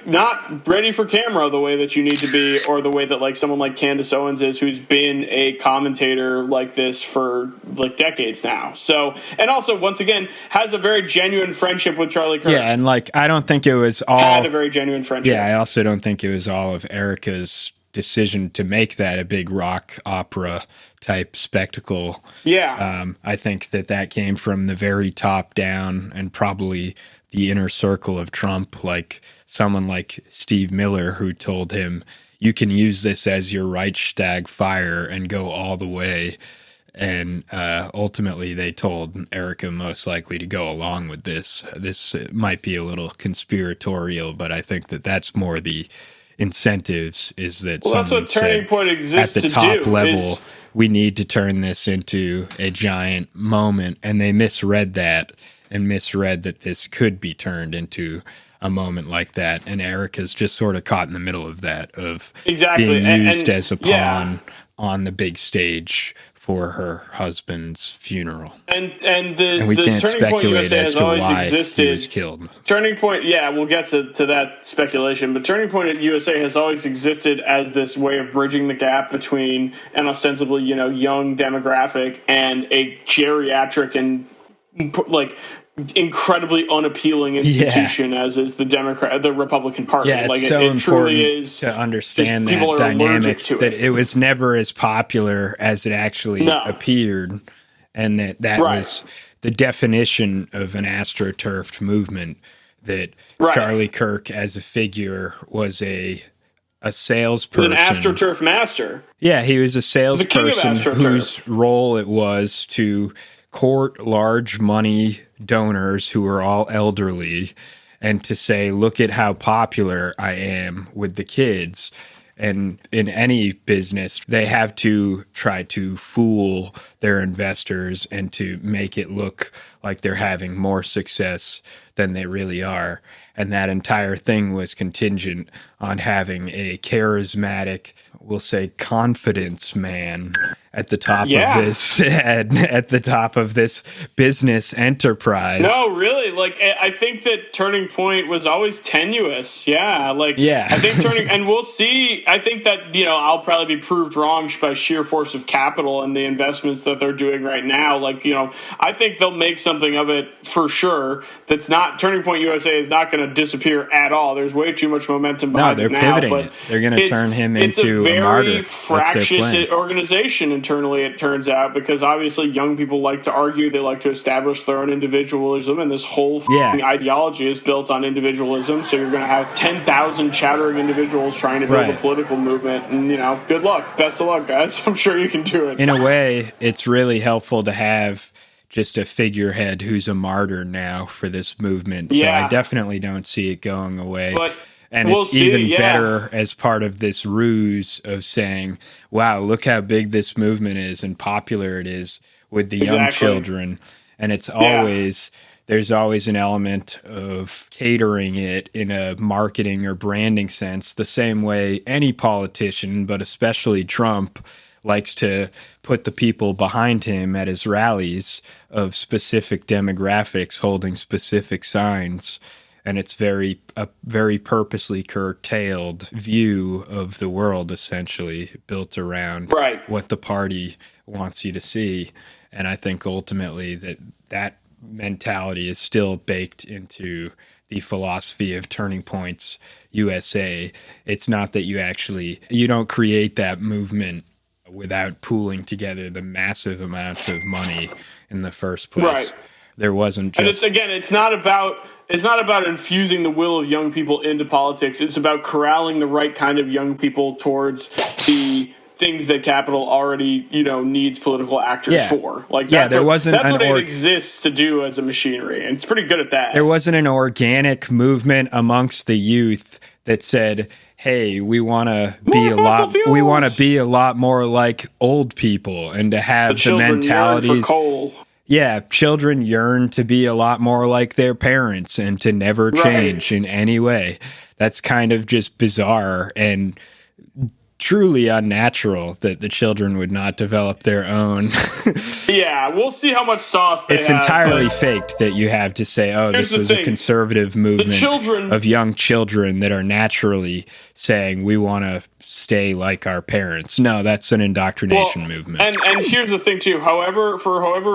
not ready for camera the way that you need to be, or the way that like someone like Candace Owens is, who's been a commentator like this for like decades now. So, and also once again has a very genuine friendship with Charlie Kirk. Yeah, and like I don't think it was all had a very genuine friendship. Yeah, I also don't think it was all of Erica's decision to make that a big rock opera type spectacle. Yeah. I think that came from the very top down, and probably the inner circle of Trump, like someone like Steve Miller, who told him, you can use this as your Reichstag fire and go all the way. And ultimately they told Erica most likely to go along with this. This might be a little conspiratorial, but I think that's more the incentives, is that someone said at the top level, we need to turn this into a giant moment. And they misread that, and misread that this could be turned into a moment like that. And Erica's just sort of caught in the middle of that, of being used as a pawn on the big stage for her husband's funeral. And we can't Turning speculate Point USA as to why he was killed. Turning Point, we'll get to that speculation, but Turning Point USA has always existed as this way of bridging the gap between an ostensibly, young demographic and a geriatric and like incredibly unappealing institution as is the Republican Party. Yeah, it's so important to understand that dynamic, that it was never as popular as it actually appeared, and that was the definition of an astroturfed movement, that Charlie Kirk as a figure was a salesperson. An astroturf master. Yeah, he was a salesperson whose role it was to court large money donors who are all elderly, and to say, look at how popular I am with the kids. And in any business, they have to try to fool their investors and to make it look like they're having more success than they really are. And that entire thing was contingent on having a charismatic, we'll say, confidence man at the top of this, at the top of this business enterprise. No, really, like I think that Turning Point was always tenuous. I think and we'll see. I think that I'll probably be proved wrong by sheer force of capital and the investments that they're doing right now. I think they'll make something of it for sure. That's not Turning Point USA is not going to disappear at all. There's way too much momentum behind it now. No, they're pivoting it. They're going to turn him into a martyr. It's a very fractious organization internally, it turns out, because obviously young people like to argue. They like to establish their own individualism, and this whole ideology is built on individualism. So you're going to have 10,000 chattering individuals trying to build a political movement, and good luck. Best of luck, guys. I'm sure you can do it. In a way, it's really helpful to have just a figurehead who's a martyr now for this movement. So I definitely don't see it going away. And it's even better as part of this ruse of saying, wow, look how big this movement is and popular it is with the young children. And it's always there's always an element of catering it in a marketing or branding sense, the same way any politician, but especially Trump, likes to put the people behind him at his rallies of specific demographics holding specific signs. And it's a very purposely curtailed view of the world, essentially, built around what the party wants you to see. And I think ultimately that mentality is still baked into the philosophy of Turning Point's USA. It's not that you don't create that movement without pooling together the massive amounts of money in the first place. Right. There wasn't just... And it's not about infusing the will of young people into politics. It's about corralling the right kind of young people towards the things that capital already, needs political actors for. That's what it exists to do as a machinery, and it's pretty good at that. There wasn't an organic movement amongst the youth that said, hey, we want to be a lot more like old people, and to have the mentalities. Yeah, children yearn to be a lot more like their parents and to never change in any way. That's kind of just bizarre and truly unnatural that the children would not develop their own. Yeah, we'll see how much sauce they have. It's entirely faked that you have to say, this was a conservative movement of young children that are naturally saying we want to stay like our parents. No, that's an indoctrination movement. And here's the thing, too. However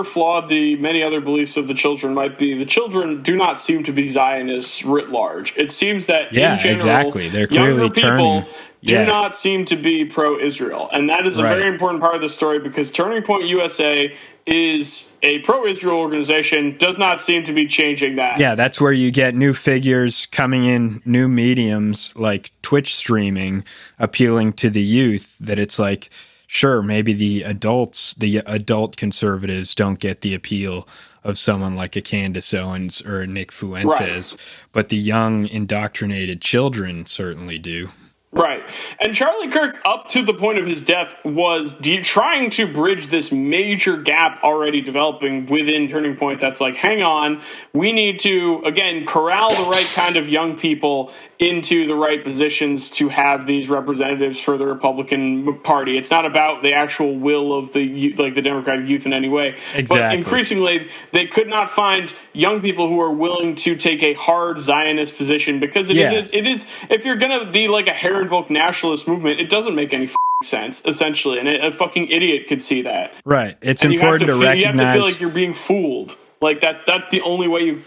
flawed the many other beliefs of the children might be, the children do not seem to be Zionists writ large. It seems that in general, exactly. They're clearly turning... do not seem to be pro-Israel. And that is a very important part of the story, because Turning Point USA is a pro-Israel organization, does not seem to be changing that. Yeah, that's where you get new figures coming in, new mediums like Twitch streaming, appealing to the youth, that it's like, sure, maybe the adult conservatives don't get the appeal of someone like a Candace Owens or a Nick Fuentes, but the young indoctrinated children certainly do. Right. And Charlie Kirk, up to the point of his death, was trying to bridge this major gap already developing within Turning Point that's like, hang on, we need to, again, corral the right kind of young people into the right positions to have these representatives for the Republican Party. It's not about the actual will of the Democratic youth in any way. Exactly. But increasingly, they could not find young people who are willing to take a hard Zionist position, because it is if you're going to be like a Herrenvolk nationalist movement, it doesn't make any sense, essentially, and a fucking idiot could see that. Right. It's important to recognize... You have to feel like you're being fooled. Like, that's the only way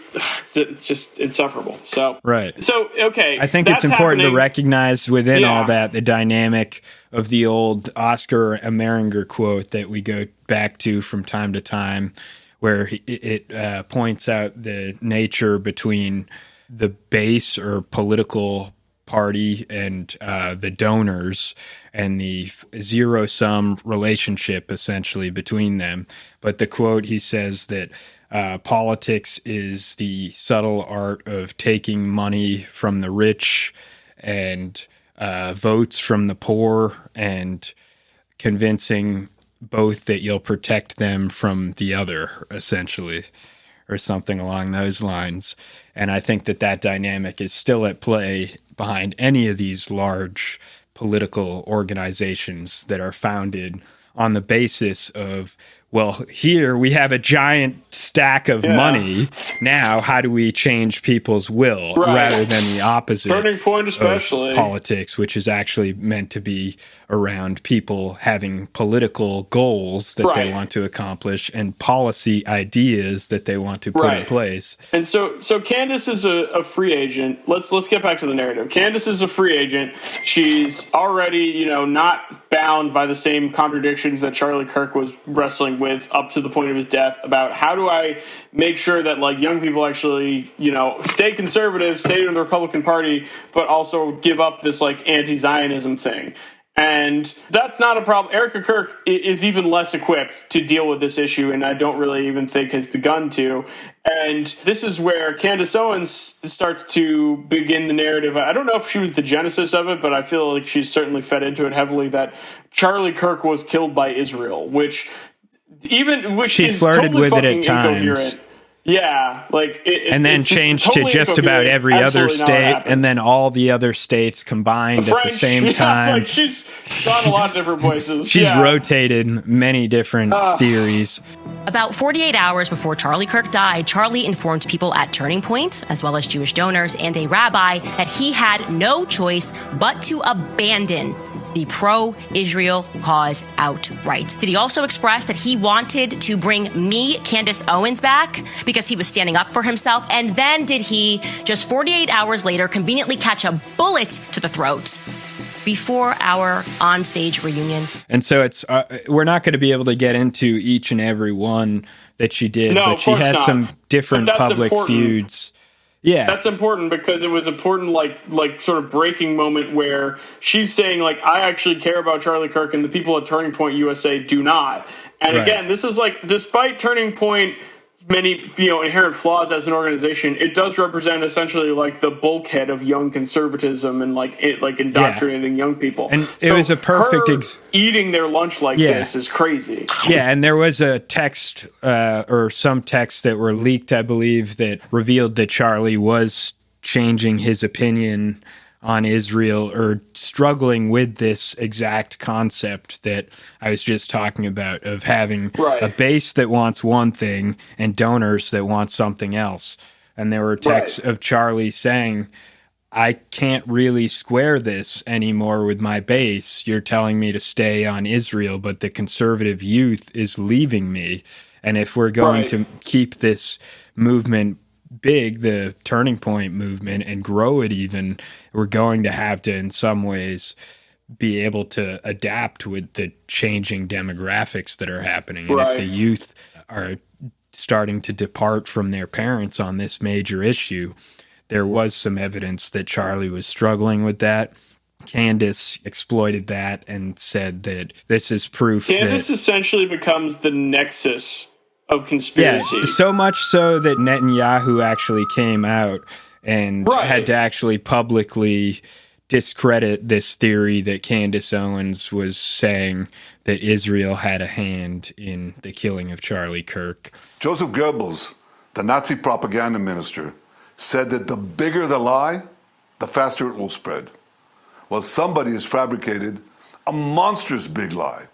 it's just insufferable. So, right. So, okay. I think it's important to recognize within all that the dynamic of the old Oscar Ameringer quote that we go back to from time to time, where it points out the nature between the base or political party and the donors, and the zero-sum relationship essentially between them. But the quote, he says that politics is the subtle art of taking money from the rich and votes from the poor, and convincing both that you'll protect them from the other, essentially, or something along those lines. And I think that dynamic is still at play behind any of these large political organizations that are founded on the basis of, well, here we have a giant stack of money. Now, how do we change people's will rather than the opposite? Turning Point, especially. Of politics, which is actually meant to be around people having political goals that they want to accomplish and policy ideas that they want to put in place. And so Candace is a free agent. Let's get back to the narrative. Candace is a free agent. She's already, not bound by the same contradictions that Charlie Kirk was wrestling with up to the point of his death about how do I make sure that young people actually, stay conservative, stay in the Republican Party, but also give up this anti-Zionism thing. And that's not a problem. Erica Kirk is even less equipped to deal with this issue, and I don't really even think has begun to. And this is where Candace Owens starts to begin the narrative. I don't know if she was the genesis of it, but I feel like she's certainly fed into it heavily, that Charlie Kirk was killed by Israel, which she flirted totally with it at times. Incoherent. Yeah, like and then changed totally to just about every other Absolutely not what state, happened. and then all the other states combined at the same time. Like she's gone a lot of different places. She's rotated many different theories. About 48 hours before Charlie Kirk died, Charlie informed people at Turning Point, as well as Jewish donors and a rabbi, that he had no choice but to abandon the pro-Israel cause outright. Did he also express that he wanted to bring me, Candace Owens, back because he was standing up for himself? And then did he, just 48 hours later, conveniently catch a bullet to the throat before our onstage reunion? And so it's we're not going to be able to get into each and every one that she did, but she had some different public feuds. Yeah, that's important because it was important, like sort of breaking moment where she's saying, like, I actually care about Charlie Kirk and the people at Turning Point USA do not. And again, this is like, despite Turning Point many inherent flaws as an organization, it does represent essentially like the bulkhead of young conservatism and like indoctrinating young people. And it was a perfect eating their lunch like this is crazy. Yeah, and there was a text or some texts that were leaked, I believe, that revealed that Charlie was changing his opinion on Israel or struggling with this exact concept that I was just talking about of having a base that wants one thing and donors that want something else. And there were texts of Charlie saying, I can't really square this anymore with my base. You're telling me to stay on Israel, but the conservative youth is leaving me. And if we're going to keep this movement big, the Turning Point movement, and grow it even, we're going to have to, in some ways, be able to adapt with the changing demographics that are happening. And if the youth are starting to depart from their parents on this major issue, there was some evidence that Charlie was struggling with that. Candace exploited that and said that this is proof Candace essentially becomes the nexus of conspiracy. Yeah, so much so that Netanyahu actually came out and had to actually publicly discredit this theory that Candace Owens was saying that Israel had a hand in the killing of Charlie Kirk. Joseph Goebbels, the Nazi propaganda minister, said that the bigger the lie, the faster it will spread. Well, somebody has fabricated a monstrous big lie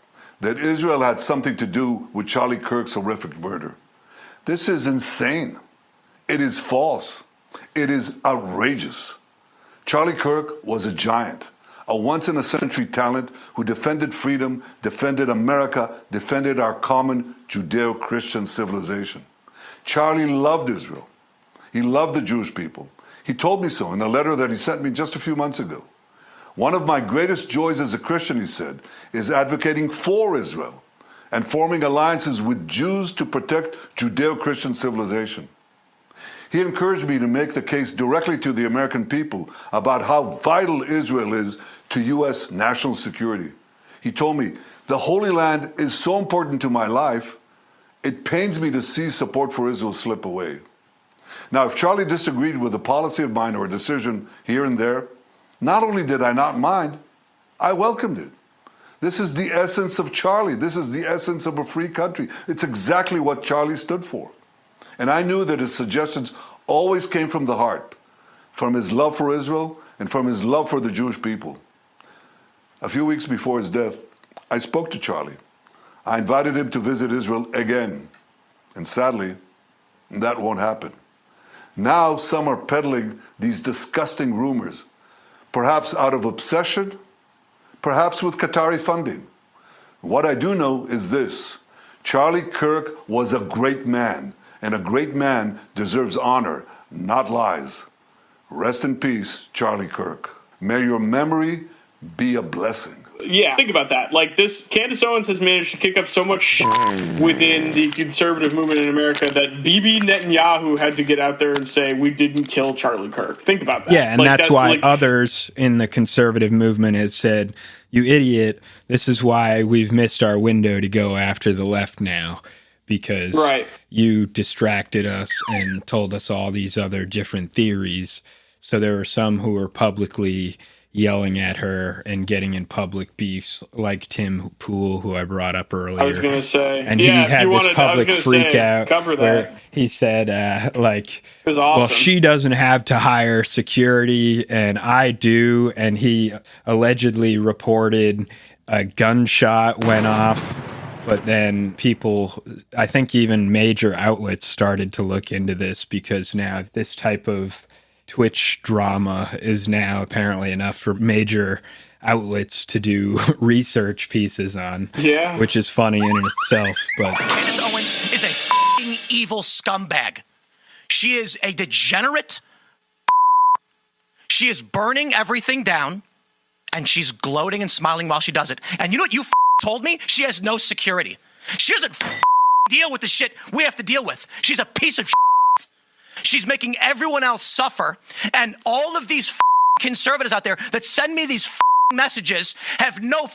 that Israel had something to do with Charlie Kirk's horrific murder. This is insane. It is false. It is outrageous. Charlie Kirk was a giant, a once-in-a-century talent who defended freedom, defended America, defended our common Judeo-Christian civilization. Charlie loved Israel. He loved the Jewish people. He told me so in a letter that he sent me just a few months ago. One of my greatest joys as a Christian, he said, is advocating for Israel and forming alliances with Jews to protect Judeo-Christian civilization. He encouraged me to make the case directly to the American people about how vital Israel is to U.S. national security. He told me, the Holy Land is so important to my life, it pains me to see support for Israel slip away. Now, if Charlie disagreed with a policy of mine or a decision here and there, not only did I not mind, I welcomed it. This is the essence of Charlie. This is the essence of a free country. It's exactly what Charlie stood for. And I knew that his suggestions always came from the heart, from his love for Israel and from his love for the Jewish people. A few weeks before his death, I spoke to Charlie. I invited him to visit Israel again. And sadly, that won't happen. Now some are peddling these disgusting rumors, perhaps out of obsession, perhaps with Qatari funding. What I do know is this: Charlie Kirk was a great man, and a great man deserves honor, not lies. Rest in peace, Charlie Kirk. May your memory be a blessing. Yeah, think about that. Like, this, Candace Owens has managed to kick up so much shit within the conservative movement in America that Bibi Netanyahu had to get out there and say, we didn't kill Charlie Kirk. Think about that. Yeah, and that's why others in the conservative movement have said, you idiot, this is why we've missed our window to go after the left now, because you distracted us and told us all these other different theories. So there were some who were publicly yelling at her and getting in public beefs, like Tim Pool, who I brought up earlier. I was going to say. And he had this public freak out where he said, like, it was awesome. Well, she doesn't have to hire security and I do. And he allegedly reported a gunshot went off. But then people, I think even major outlets started to look into this because now this type of Twitch drama is now apparently enough for major outlets to do research pieces on, which is funny in itself. But Candace Owens is a f***ing evil scumbag. She is a degenerate. She is burning everything down, and she's gloating and smiling while she does it. And you know what you told me? She has no security. She doesn't deal with the shit we have to deal with. She's a piece of shit. She's making everyone else suffer. And all of these conservatives out there that send me these messages have no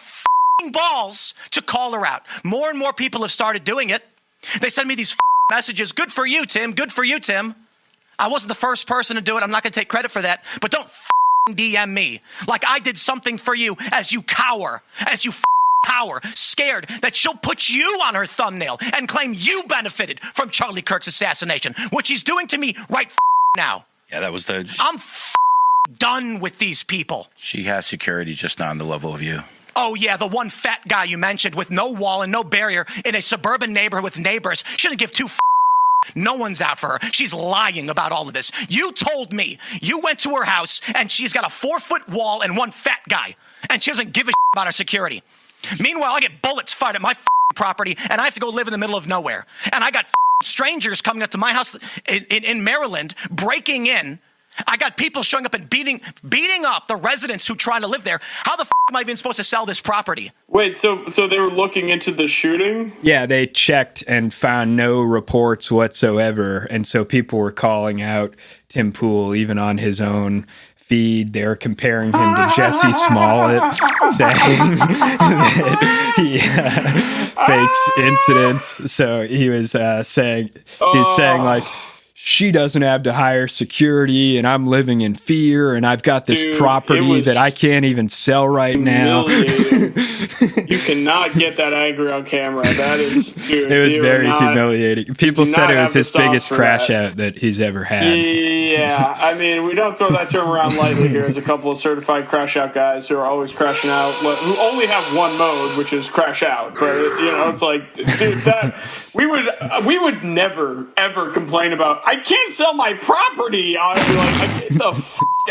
balls to call her out. More and more people have started doing it. They send me these messages. Good for you, Tim. Good for you, Tim. I wasn't the first person to do it. I'm not going to take credit for that. But don't DM me like I did something for you as you cower, as you power, scared that she'll put you on her thumbnail and claim you benefited from Charlie Kirk's assassination, which he's doing to me right now. Yeah, that was the... I'm done with these people. She has security, just not on the level of you. Oh, yeah, the one fat guy you mentioned with no wall and no barrier in a suburban neighborhood with neighbors. She doesn't give two no one's out for her. She's lying about all of this. You told me you went to her house and she's got a 4-foot wall and one fat guy, and she doesn't give a about her security. Meanwhile, I get bullets fired at my property, and I have to go live in the middle of nowhere. And I got strangers coming up to my house in Maryland, breaking in. I got people showing up and beating up the residents who try to live there. How the am I even supposed to sell this property? Wait, so they were looking into the shooting? Yeah, they checked and found no reports whatsoever. And so people were calling out Tim Pool, even on his own feed. They're comparing him to Jesse Smollett, saying that he fakes incidents. So he was saying like, she doesn't have to hire security, and I'm living in fear, and I've got this property that I can't even sell right now. You cannot get that angry on camera. That is, dude, it was very humiliating. People said it was his biggest crash out that he's ever had. Yeah, I mean, we don't throw that term around lightly here. There's a couple of certified crash out guys who are always crashing out, who only have one mode, which is crash out. But it's like, dude, that we would never ever complain about. I can't sell my property. I'd be like, get the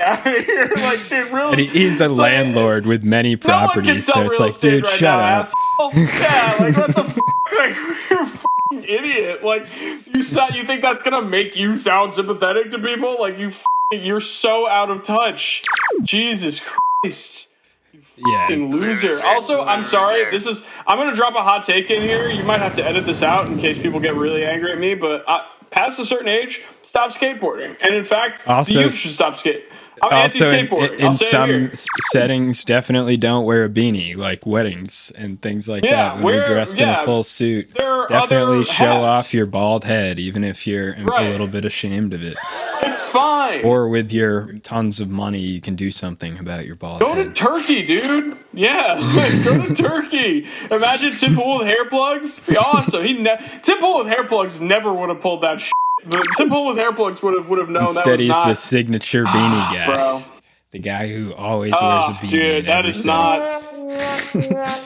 out of here, like, dude, really. And he's a landlord with many properties, so it's like, dude, right shut now, up. Yeah, like, what the like, you're a fucking idiot. Like, you think that's gonna make you sound sympathetic to people? Like, you're so out of touch. Jesus Christ. Yeah. Loser. Also, I'm sorry. I'm gonna drop a hot take in here. You might have to edit this out in case people get really angry at me. But past a certain age, stop skateboarding. And in fact, the youth should stop skating. Also, in some settings, definitely don't wear a beanie, like weddings and things like that. When you're dressed in a full suit, definitely show off your bald head, even if you're a little bit ashamed of it. It's fine. Or with your tons of money, you can do something about your bald head. Go to Turkey, dude. Yeah, go to Turkey. Imagine Tim Pool with hair plugs. Be awesome. Tim Pool with hair plugs never would have pulled that shit. The Tim Pool with hair plugs would have known. Instead, that was he's the signature beanie guy. Bro. The guy who always wears a beanie. Dude, that is not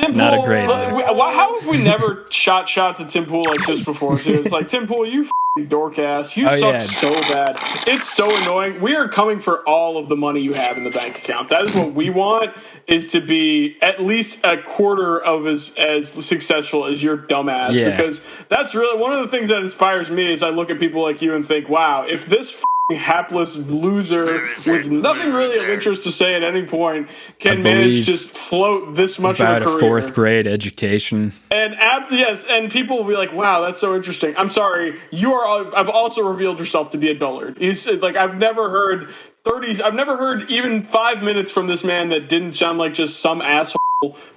not a great look. How have we never shot shots at Tim Pool like this before, dude? It's like, Tim Pool, you dork ass. You suck so bad. It's so annoying. We are coming for all of the money you have in the bank account. That is what we want, is to be at least a quarter of as successful as your dumbass. Yeah. Because that's really one of the things that inspires me is I look at people like you and think, wow, if this hapless loser with nothing really of interest to say at any point can manage to just float this much of a career. About a fourth grade education. And yes, and people will be like, wow, that's so interesting. I'm sorry, I've also revealed yourself to be a dullard. He's like, I've never heard even 5 minutes from this man that didn't sound like just some asshole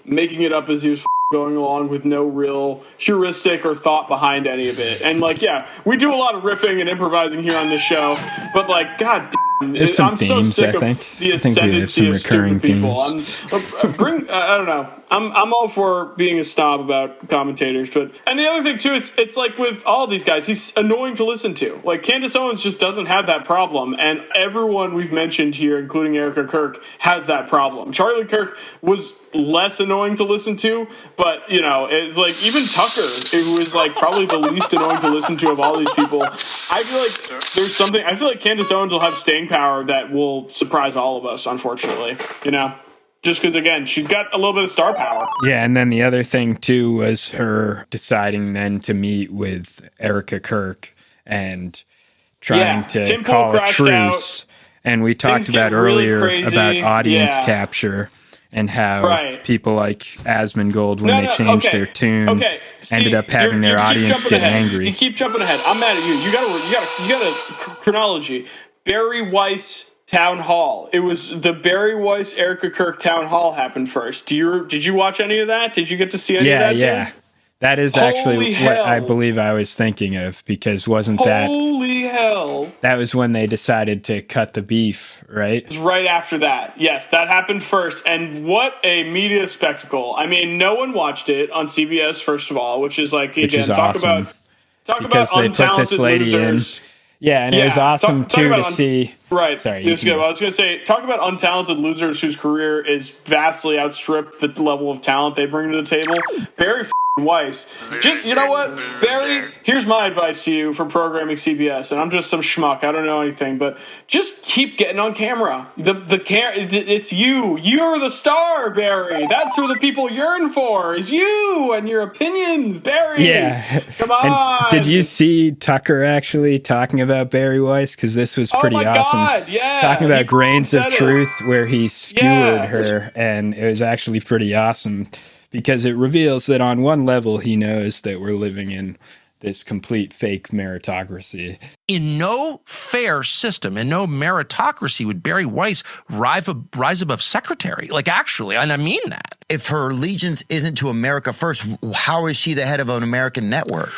making it up as he was going along with no real heuristic or thought behind any of it. And like, yeah, we do a lot of riffing and improvising here on this show, but like, god damn, There's some themes, I think. I think we have some recurring themes. I don't know. I'm all for being a snob about commentators, and the other thing too is it's like with all these guys, he's annoying to listen to. Like Candace Owens just doesn't have that problem, and everyone we've mentioned here, including Erica Kirk, has that problem. Charlie Kirk was less annoying to listen to, but it's like even Tucker, who is like probably the least annoying to listen to of all these people. I feel like there's something. I feel like Candace Owens will have staying power that will surprise all of us, unfortunately. Just because, again, she's got a little bit of star power. Yeah, and then the other thing, too, was her deciding then to meet with Erica Kirk and trying to call a truce. And we talked about earlier about audience capture and how people like Asmongold, when they changed their tune, ended up having their audience get angry. You keep jumping ahead. I'm mad at you. You got a chronology. Barry Weiss Town Hall. It was the Barry Weiss Erica Kirk Town Hall happened first. Did you watch any of that? Did you get to see any of that? Yeah. That is actually what I believe I was thinking of, because Holy hell. That was when they decided to cut the beef, right? It was right after that. Yes, that happened first. And what a media spectacle. I mean, no one watched it on CBS, first of all, which is like, again, which is awesome. Talk because about they put this lady losers. in. Yeah, and it was awesome, to see. Right. Sorry. I was going to say, talk about untalented losers whose career is vastly outstripped the level of talent they bring to the table. Barry Weiss. You know what, Barry? Here's my advice to you for programming CBS, and I'm just some schmuck. I don't know anything, but just keep getting on camera. It's you. You're the star, Barry. That's who the people yearn for. Is you and your opinions, Barry. Yeah. Come on. And did you see Tucker actually talking about Barry Weiss? Because this was pretty awesome. God, yeah. Talking about grains of truth, where he skewered her, and it was actually pretty awesome. Because it reveals that on one level, he knows that we're living in this complete fake meritocracy. In no fair system, in no meritocracy, would Barry Weiss rise above secretary. Like, actually, and I mean that. If her allegiance isn't to America first, how is she the head of an American network?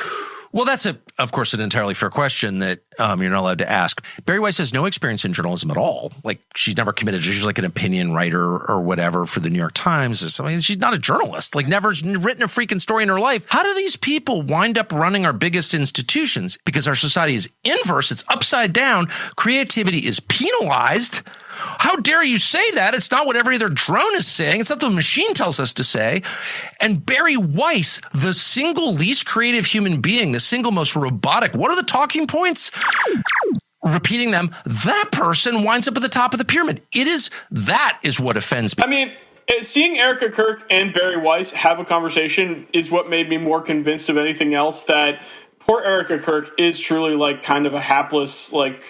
Well, that's, of course, an entirely fair question that you're not allowed to ask. Barry Weiss has no experience in journalism at all. Like, she's never committed. She's like an opinion writer or whatever for the New York Times or something. She's not a journalist. Like, never written a freaking story in her life. How do these people wind up running our biggest institutions? Because our society is inverse. It's upside down. Creativity is penalized. How dare you say that? It's not what every other drone is saying. It's not what the machine tells us to say. And Barry Weiss, the single least creative human being, the single most robotic, what are the talking points? Repeating them, that person winds up at the top of the pyramid. That is what offends me. I mean, seeing Erica Kirk and Barry Weiss have a conversation is what made me more convinced of anything else that poor Erica Kirk is truly like kind of a hapless, like,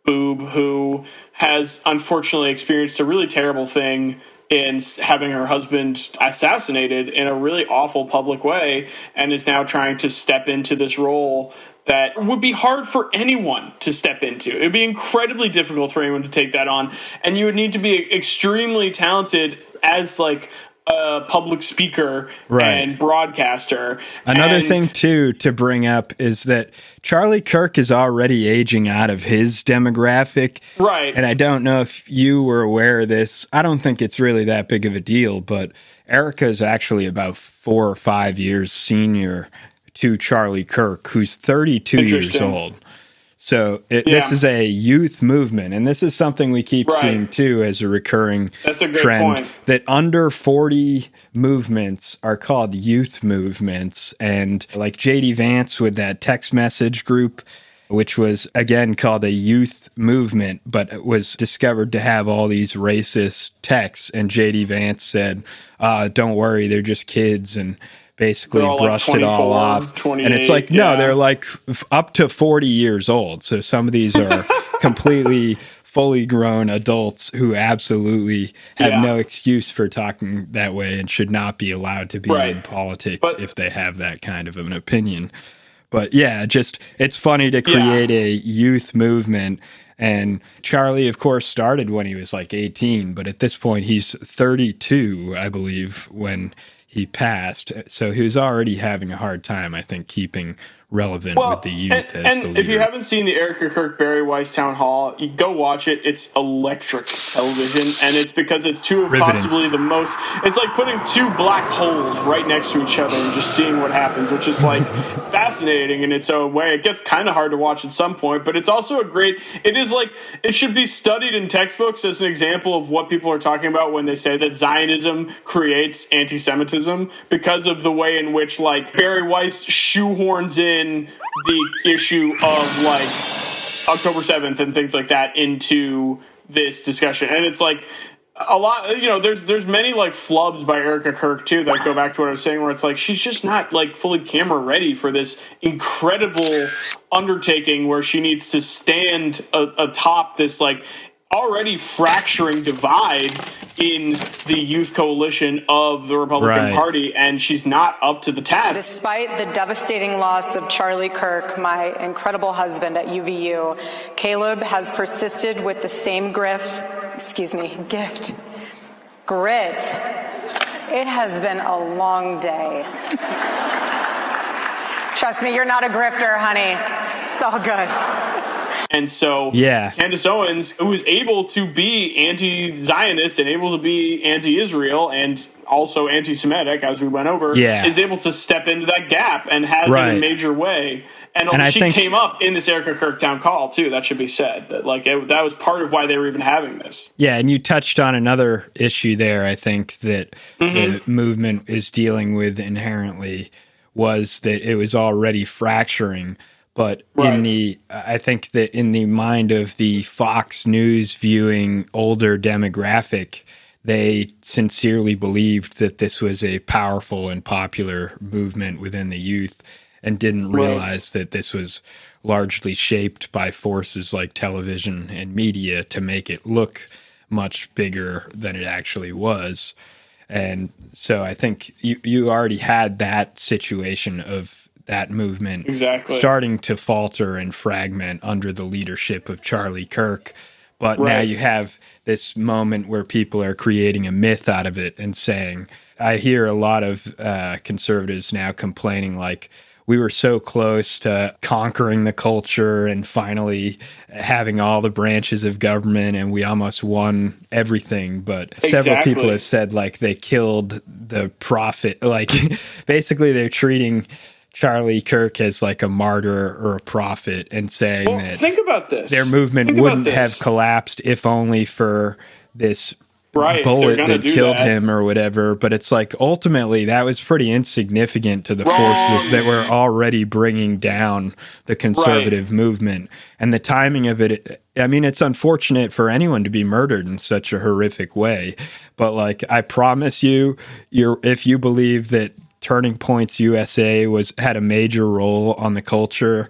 boob who has unfortunately experienced a really terrible thing in having her husband assassinated in a really awful public way, and is now trying to step into this role that would be hard for anyone to step into. It would be incredibly difficult for anyone to take that on, and you would need to be extremely talented as like a public speaker and broadcaster. Another thing, too, to bring up is that Charlie Kirk is already aging out of his demographic. Right. And I don't know if you were aware of this. I don't think it's really that big of a deal, but Erica is actually about 4 or 5 years senior to Charlie Kirk, who's 32 years old. So this is a youth movement, and this is something we keep seeing, too, as a recurring trend, point. that under 40 movements are called youth movements. And like J.D. Vance with that text message group, which was, again, called a youth movement, but it was discovered to have all these racist texts. And J.D. Vance said, don't worry, they're just kids, and basically brushed like 24, it all off. And it's like, no, they're like up to 40 years old. So some of these are completely fully grown adults who absolutely have no excuse for talking that way and should not be allowed to be in politics if they have that kind of an opinion. But yeah, just it's funny to create a youth movement. And Charlie, of course, started when he was like 18, but at this point he's 32, I believe, when he passed. So he was already having a hard time, I think, keeping relevant with the youth as the leader. If you haven't seen the Erica Kirk Barry Weiss town hall, you go watch it. It's electric television, and it's because it's two of possibly the most. It's like putting two black holes right next to each other and just seeing what happens, which is like fascinating in its own way. It gets kind of hard to watch at some point, but it's also a great. It is like it should be studied in textbooks as an example of what people are talking about when they say that Zionism creates anti-Semitism, because of the way in which like Barry Weiss shoehorns in the issue of like October 7th and things like that into this discussion. And it's like a lot, there's many like flubs by Erica Kirk too that go back to what I was saying, where it's like she's just not like fully camera ready for this incredible undertaking where she needs to stand atop this like already fracturing divide in the youth coalition of the Republican Party, and she's not up to the task. Despite the devastating loss of Charlie Kirk, my incredible husband at UVU, Caleb has persisted with the same gift. Grit. It has been a long day. Trust me, you're not a grifter, honey. It's all good. And so Candace Owens, who is able to be anti-Zionist and able to be anti-Israel and also anti-Semitic, as we went over, is able to step into that gap and has in a major way. And she came up in this Erica Kirk town hall, too. That should be said. That that was part of why they were even having this. Yeah, and you touched on another issue there, I think, that the movement is dealing with inherently, was that it was already fracturing. But I think that in the mind of the Fox News viewing older demographic, they sincerely believed that this was a powerful and popular movement within the youth and didn't realize that this was largely shaped by forces like television and media to make it look much bigger than it actually was. And so I think you already had that situation of that movement starting to falter and fragment under the leadership of Charlie Kirk. But now you have this moment where people are creating a myth out of it and saying, I hear a lot of conservatives now complaining like, we were so close to conquering the culture and finally having all the branches of government and we almost won everything. But several people have said like they killed the prophet. Like basically they're treating Charlie Kirk as like a martyr or a prophet and saying that think about this. Their movement wouldn't have collapsed if only for this bullet that killed him or whatever. But it's like ultimately that was pretty insignificant to the forces that were already bringing down the conservative movement. And the timing of it, I mean, it's unfortunate for anyone to be murdered in such a horrific way. But like, I promise you, if you believe that Turning Points USA had a major role on the culture,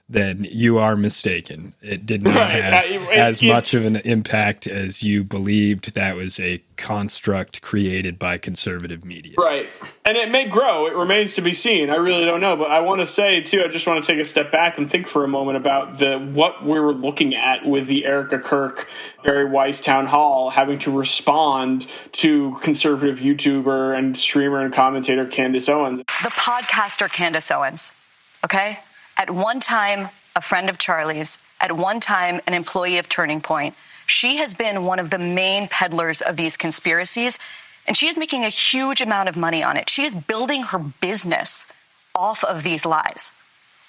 then you are mistaken. It did not have as much of an impact as you believed. That was a construct created by conservative media. Right. And it may grow. It remains to be seen. I really don't know. But I want to say, too, I just want to take a step back and think for a moment about what we were looking at with the Erica Kirk, Barry Weiss town hall, having to respond to conservative YouTuber and streamer and commentator Candace Owens. The podcaster Candace Owens, okay? At one time, a friend of Charlie's, at one time, an employee of Turning Point. She has been one of the main peddlers of these conspiracies, and she is making a huge amount of money on it. She is building her business off of these lies.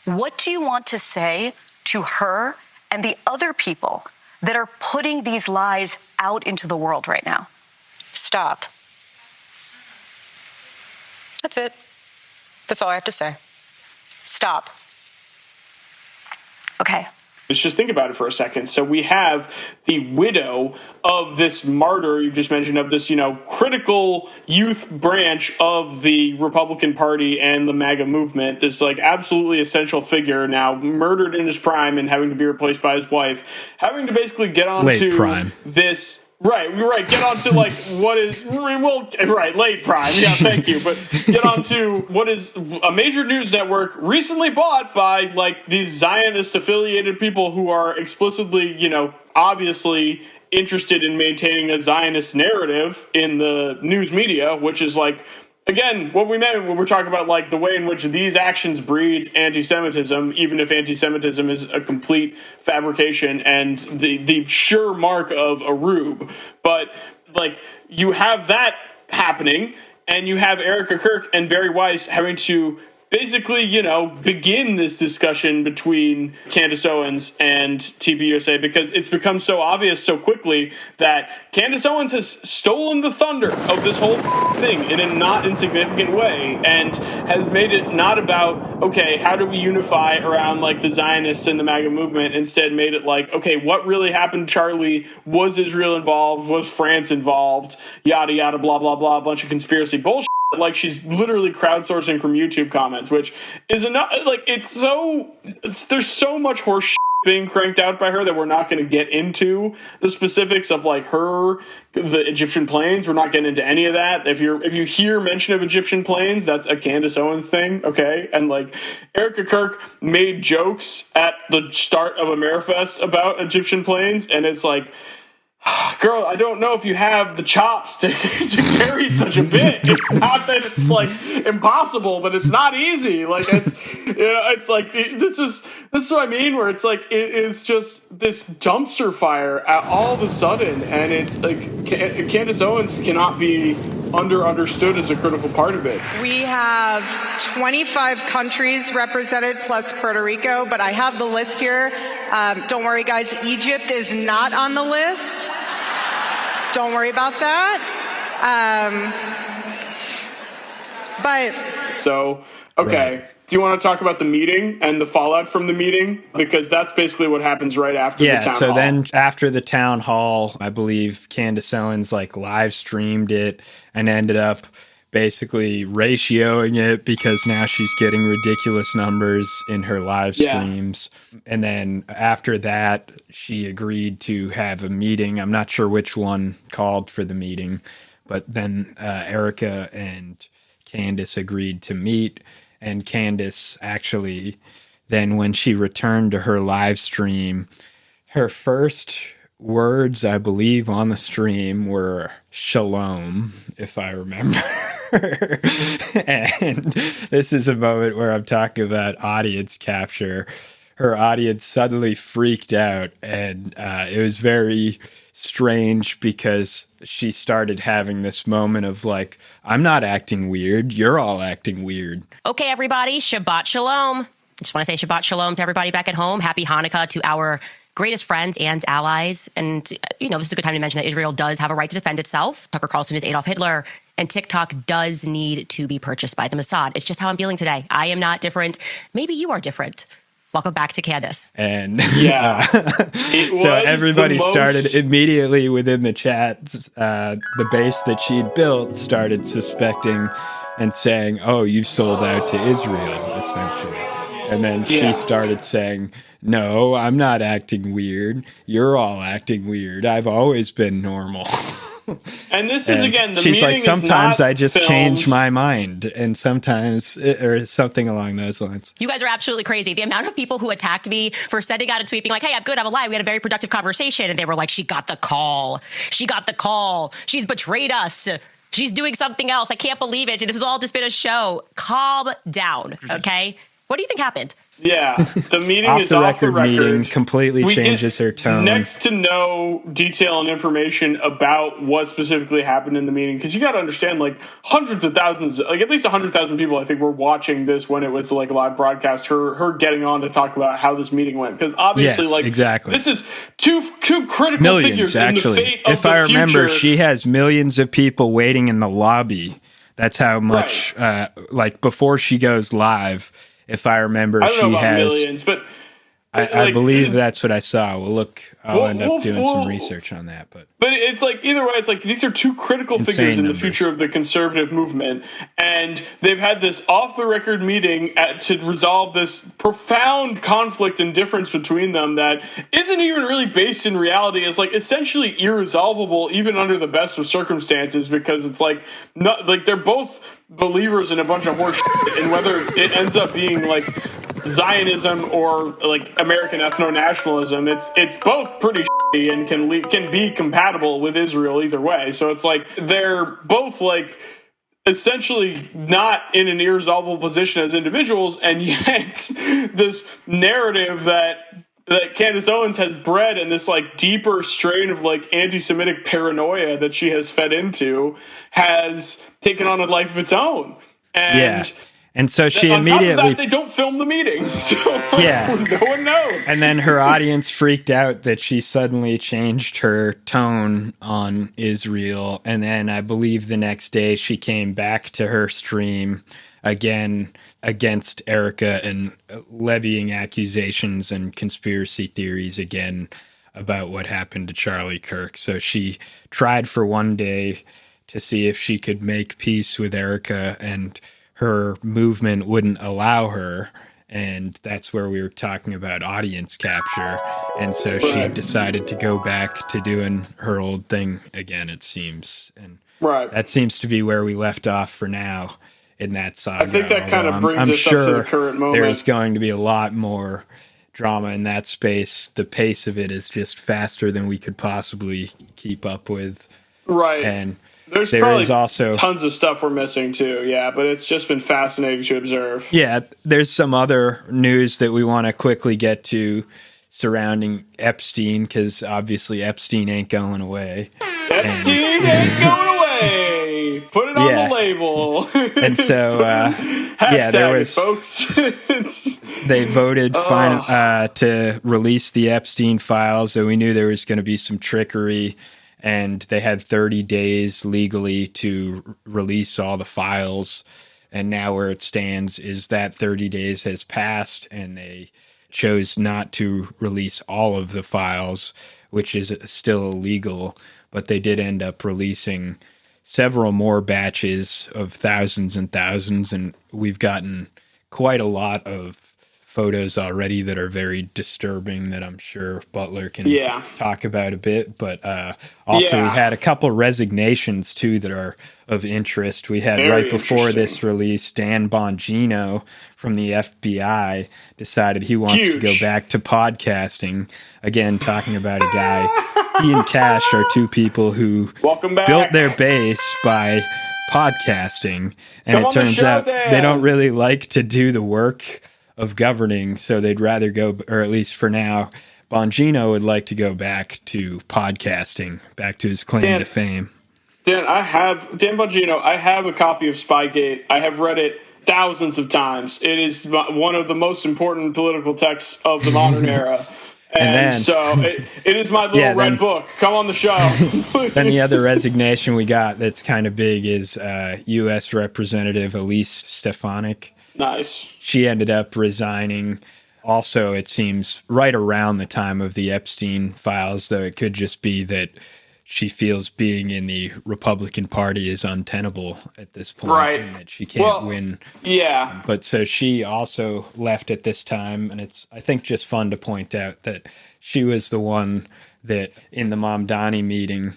What do you want to say to her and the other people that are putting these lies out into the world right now? Stop. That's it. That's all I have to say. Stop. Okay. Let's just think about it for a second. So we have the widow of this martyr you just mentioned, of this, critical youth branch of the Republican Party and the MAGA movement, this like absolutely essential figure now murdered in his prime and having to be replaced by his wife, having to basically get on to this. Right. Get on to late prime. Yeah, thank you. But get on to what is a major news network recently bought by like these Zionist affiliated people who are explicitly, obviously interested in maintaining a Zionist narrative in the news media, which is like again, what we meant when we're talking about like the way in which these actions breed anti-Semitism, even if anti-Semitism is a complete fabrication and the sure mark of a rube. But like you have that happening, and you have Erica Kirk and Barry Weiss having to basically, begin this discussion between Candace Owens and TPUSA, because it's become so obvious so quickly that Candace Owens has stolen the thunder of this whole thing in a not insignificant way, and has made it not about, okay, how do we unify around like the Zionists and the MAGA movement, instead made it like, okay, what really happened to Charlie? Was Israel involved? Was France involved? Yada, yada, blah, blah, blah, a bunch of conspiracy bullshit. Like, she's literally crowdsourcing from YouTube comments, which is enough. Like, there's so much horse shit being cranked out by her that we're not going to get into the specifics of like the Egyptian planes. We're not getting into any of that. If you hear mention of Egyptian planes, that's a Candace Owens thing, okay? And like Erica Kirk made jokes at the start of Amerifest about Egyptian planes, and it's like, girl, I don't know if you have the chops to carry such a bit. It's not that it's like impossible, but it's not easy. Like it's like this is what I mean. Where it's like it is just this dumpster fire all of a sudden, and it's like Candace Owens cannot be understood as a critical part of it. We have 25 countries represented plus Puerto Rico, but I have the list here. Don't worry, guys. Egypt is not on the list. Don't worry about that. Okay. Right. Do you want to talk about the meeting and the fallout from the meeting? Because that's basically what happens right after the town hall. So then after the town hall, I believe Candace Owens like live streamed it and ended up basically ratioing it, because now she's getting ridiculous numbers in her live streams. Yeah. And then after that, she agreed to have a meeting. I'm not sure which one called for the meeting, but then Erica and Candace agreed to meet. And Candace actually, then when she returned to her live stream, her first words, I believe, on the stream were shalom, if I remember. And this is a moment where I'm talking about audience capture. Her audience suddenly freaked out, and it was very strange, because she started having this moment of like, I'm not acting weird, you're all acting weird. Okay, everybody, Shabbat Shalom. Just want to say Shabbat Shalom to everybody back at home. Happy Hanukkah to our greatest friends and allies. And, this is a good time to mention that Israel does have a right to defend itself. Tucker Carlson is Adolf Hitler, and TikTok does need to be purchased by the Mossad. It's just how I'm feeling today. I am not different. Maybe you are different. Welcome back to Candace. And so everybody started immediately within the chat. The base that she'd built started suspecting and saying, oh, you sold out to Israel, essentially. And then she started saying, no, I'm not acting weird. You're all acting weird. I've always been normal. And this is, again, the she's meeting like, sometimes I just filmed. change my mind, and sometimes, or something along those lines. You guys are absolutely crazy. The amount of people who attacked me for sending out a tweet being like, hey, I'm good, I'm alive. We had a very productive conversation. And they were like, she got the call. She got the call. She's betrayed us. She's doing something else. I can't believe it. This has all just been a show. Calm down, okay? What do you think happened? Yeah, the meeting off is the off the record. Meeting completely we changes her tone. Next to no detail and information about what specifically happened in the meeting, because you got to understand, like hundreds of thousands, like at least 100,000 people, I think, were watching this when it was like a live broadcast. Her getting on to talk about how this meeting went, because obviously, this is two critical millions, figures actually. in the fate of if I remember, future. she has millions of people waiting in the lobby. That's how much, like before she goes live. If I remember, she has millions, but I believe that's what I saw. I'll end up doing some research on that. But it's like, either way, it's like these are two critical figures in the future of the conservative movement, and they've had this off-the-record meeting to resolve this profound conflict and difference between them that isn't even really based in reality. It's like essentially irresolvable, even under the best of circumstances, because it's like they're both believers in a bunch of horse shit, and whether it ends up being like Zionism or like American ethno-nationalism, it's both pretty shitty and can be compatible with Israel either way. So it's like they're both like essentially not in an irresolvable position as individuals, and yet this narrative that Candace Owens has bred and this like deeper strain of like anti-Semitic paranoia that she has fed into has taken on a life of its own. And And so she on immediately... top of that, they don't film the meeting. So no one knows. And then her audience freaked out that she suddenly changed her tone on Israel. And then I believe the next day she came back to her stream again against Erica and levying accusations and conspiracy theories again about what happened to Charlie Kirk. So she tried for one day to see if she could make peace with Erica, and her movement wouldn't allow her. And that's where we were talking about audience capture. And so she decided to go back to doing her old thing again, it seems. And that seems to be where we left off for now in that saga. I think that kind of brings us up to the current moment. There's going to be a lot more drama in that space. The pace of it is just faster than we could possibly keep up with. Right. And there's there probably is also tons of stuff we're missing too. Yeah, but it's just been fascinating to observe. Yeah, there's some other news that we want to quickly get to surrounding Epstein, because obviously Epstein ain't going away. Epstein ain't going away. Put it on the label. And so, there was, folks. They voted to release the Epstein files, so we knew there was going to be some trickery. And they had 30 days legally to release all the files. And now where it stands is that 30 days has passed, and they chose not to release all of the files, which is still illegal. But they did end up releasing several more batches of thousands and thousands. And we've gotten quite a lot of photos already that are very disturbing that I'm sure Butler can talk about a bit. But also we had a couple resignations too that are of interest. We had right before this release, Dan Bongino from the FBI decided he wants to go back to podcasting. Again, talking about a guy. He and Cash are two people who built their base by podcasting. And it turns out they don't really like to do the work of governing, so they'd rather go, or at least for now, Bongino would like to go back to podcasting, back to his claim to fame. Dan Bongino, I have a copy of Spygate. I have read it thousands of times. It is one of the most important political texts of the modern era. And so it is my little red book. Come on the show. Then the other resignation we got that's kind of big is U.S. Representative Elise Stefanik. Nice. She ended up resigning. Also, it seems right around the time of the Epstein files, though it could just be that she feels being in the Republican Party is untenable at this point, and that she can't win. Yeah. But so she also left at this time, and it's, I think, just fun to point out that she was the one that in the Mamdani meeting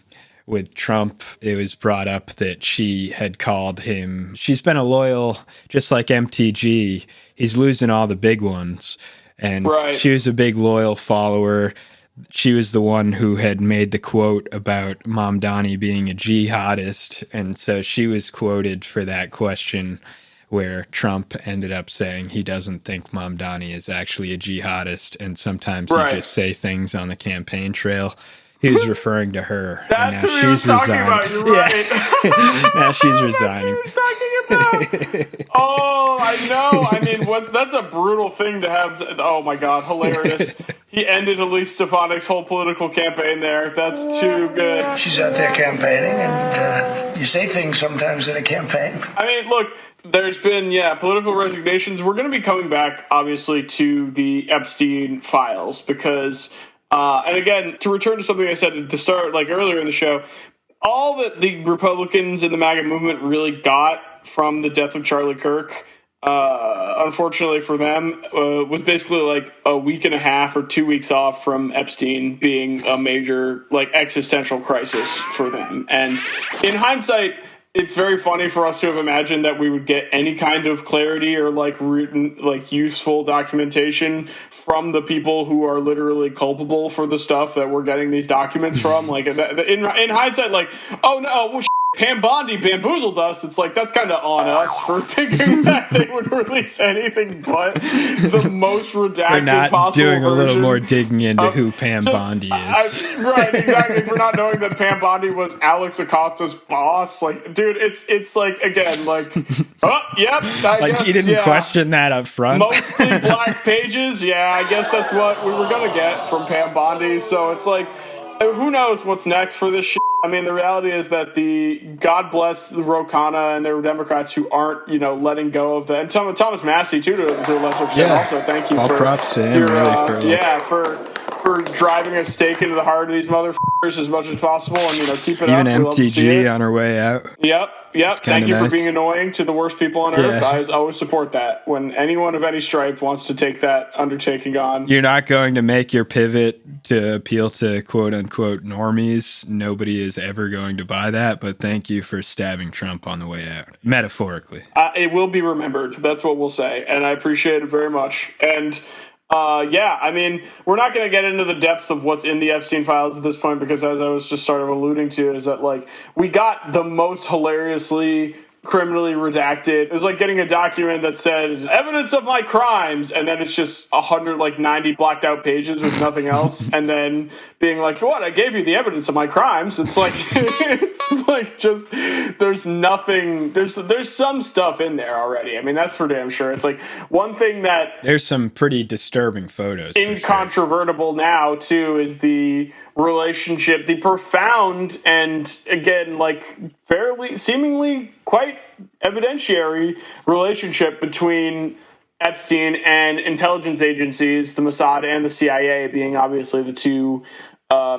with Trump, it was brought up that she had called him. She's been a loyal, just like MTG. He's losing all the big ones. And she was a big loyal follower. She was the one who had made the quote about Mamdani being a jihadist. And so she was quoted for that question where Trump ended up saying he doesn't think Mamdani is actually a jihadist. And sometimes he just say things on the campaign trail. He was referring to her, and now she's resigned. Now she's resigning. Oh, I know. I mean, that's a brutal thing to have. Oh my God, hilarious. He ended Elise Stefanik's whole political campaign there. That's too good. She's out there campaigning, and you say things sometimes in a campaign. I mean, look, there's been, political resignations. We're going to be coming back, obviously, to the Epstein files because... and again, to return to something I said at the start, like earlier in the show, all that the Republicans and the MAGA movement really got from the death of Charlie Kirk, unfortunately for them, was basically like a week and a half or 2 weeks off from Epstein being a major, like, existential crisis for them. And in hindsight, it's very funny for us to have imagined that we would get any kind of clarity or like written, like useful documentation from the people who are literally culpable for the stuff that we're getting these documents from. Like in hindsight, like, oh no, well, Pam Bondi bamboozled us. It's like, that's kind of on us for thinking that they would release anything but the most redacted We're not possible doing a little version more digging into of- who Pam Bondi is. Right, exactly. For not knowing that Pam Bondi was Alex Acosta's boss. Like, dude, it's like, again, like, oh, yep. I guess, You didn't question that up front? Mostly black pages. Yeah, I guess that's what we were going to get from Pam Bondi. So it's like, who knows what's next for this shit. I mean, the reality is that God bless the Ro Khanna and their Democrats who aren't, letting go of and Thomas Massey too, to a lesser extent. Also, thank you all for props to him, for driving a stake into the heart of these motherfuckers as much as possible, and keep it Even up. We love to see MTG it. on her way out. Yep. Thank you nice. for being annoying to the worst people on earth. I always support that. When anyone of any stripe wants to take that undertaking on. You're not going to make your pivot to appeal to quote unquote normies. Nobody is ever going to buy that, but thank you for stabbing Trump on the way out. Metaphorically. It will be remembered. That's what we'll say. And I appreciate it very much. And I mean, we're not going to get into the depths of what's in the Epstein files at this point, because as I was just sort of alluding to, is that like we got the most hilariously criminally redacted. It was like getting a document that said evidence of my crimes, and then it's just 190 blacked out pages with nothing else, and then being like, what, I gave you the evidence of my crimes. It's like it's like just there's nothing, there's some stuff in there already. I mean, that's for damn sure. It's like one thing that there's some pretty disturbing photos. Incontrovertible now too is the relationship, the profound and again like fairly seemingly quite evidentiary relationship between Epstein and intelligence agencies, the Mossad and the CIA being obviously the two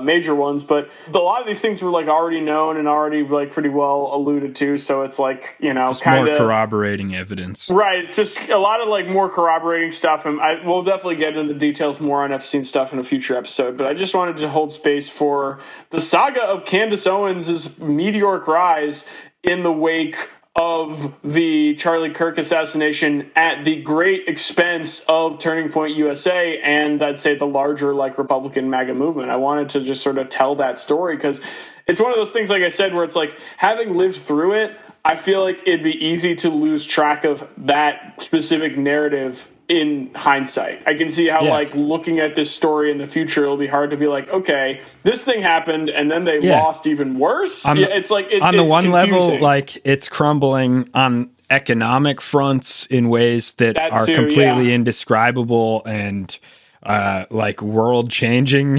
major ones, but a lot of these things were like already known and already like pretty well alluded to, so it's like just kind of more corroborating evidence, right? Just a lot of like more corroborating stuff, and we'll definitely get into the details more on Epstein stuff in a future episode, but I just wanted to hold space for the saga of Candace Owens' meteoric rise in the wake of the Charlie Kirk assassination at the great expense of Turning Point USA and I'd say the larger like Republican MAGA movement. I wanted to just sort of tell that story because it's one of those things, like I said, where it's like having lived through it, I feel like it'd be easy to lose track of that specific narrative in hindsight. I can see how like looking at this story in the future, it'll be hard to be like, okay, this thing happened and then they lost even worse. It's like on the one confusing. level, like it's crumbling on economic fronts in ways that are completely indescribable and like world changing in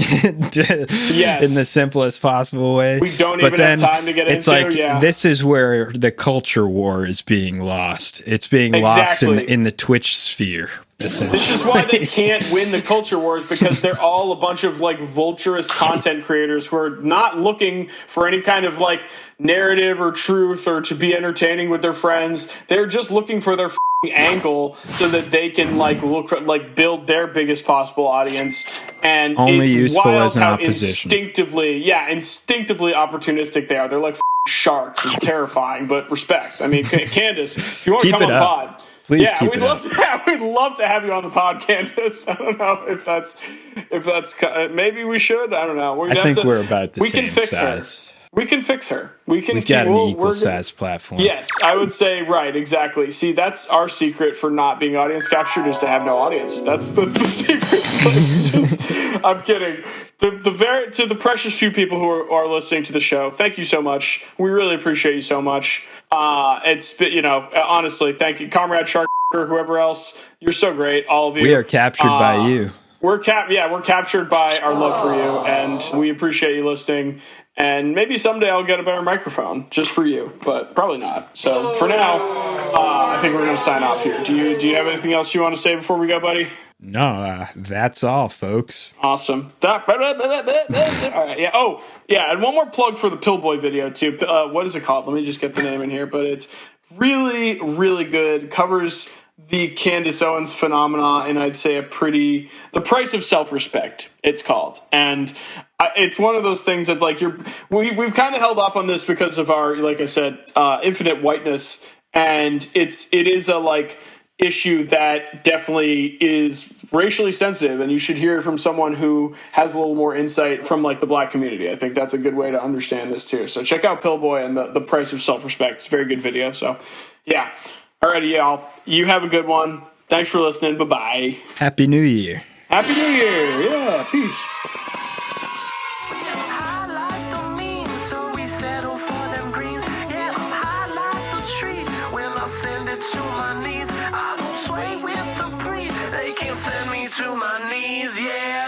the simplest possible way. We don't even have time to get into. It's like this is where the culture war is being lost. It's being lost in the Twitch sphere. This is why they can't win the culture wars, because they're all a bunch of like vulturous content creators who are not looking for any kind of like narrative or truth or to be entertaining with their friends. They're just looking for their angle so that they can like build their biggest possible audience, and only it's useful wild as an how opposition. Instinctively opportunistic they are. They're like sharks. It's terrifying, but respect. I mean, Candace, if you want to come on the pod, please keep it up. We'd love to have you on the pod, Candace. I don't know if that's maybe we should. I don't know. I think we're about the same size. We can fix her. We've got an equal size platform. Yes, I would say right, exactly. See, that's our secret for not being audience captured, is to have no audience. That's the secret. I'm kidding. To the precious few people who are listening to the show, thank you so much. We really appreciate you so much. It's honestly, thank you, Comrade Shark or whoever else. You're so great, all of you. We are captured by you. We're captured by our love for you, and we appreciate you listening. And maybe someday I'll get a better microphone just for you, but probably not. So for now, I think we're going to sign off here. Do you have anything else you want to say before we go, buddy? No, that's all, folks. Awesome. All right. Yeah. Oh, yeah. And one more plug for the Pillboy video too. What is it called? Let me just get the name in here. But it's really, really good. Covers the Candace Owens phenomena, and I'd say the price of self-respect, it's called. And it's one of those things that like we've kind of held off on this because of our, like I said, infinite whiteness. And it is a like issue that definitely is racially sensitive, and you should hear it from someone who has a little more insight from like the Black community. I think that's a good way to understand this too. So check out Pillboy and the Price of Self-Respect. It's a very good video. So yeah. Alrighty, y'all. You have a good one. Thanks for listening. Bye-bye. Happy New Year. Happy New Year. Yeah, peace. To my knees, yeah.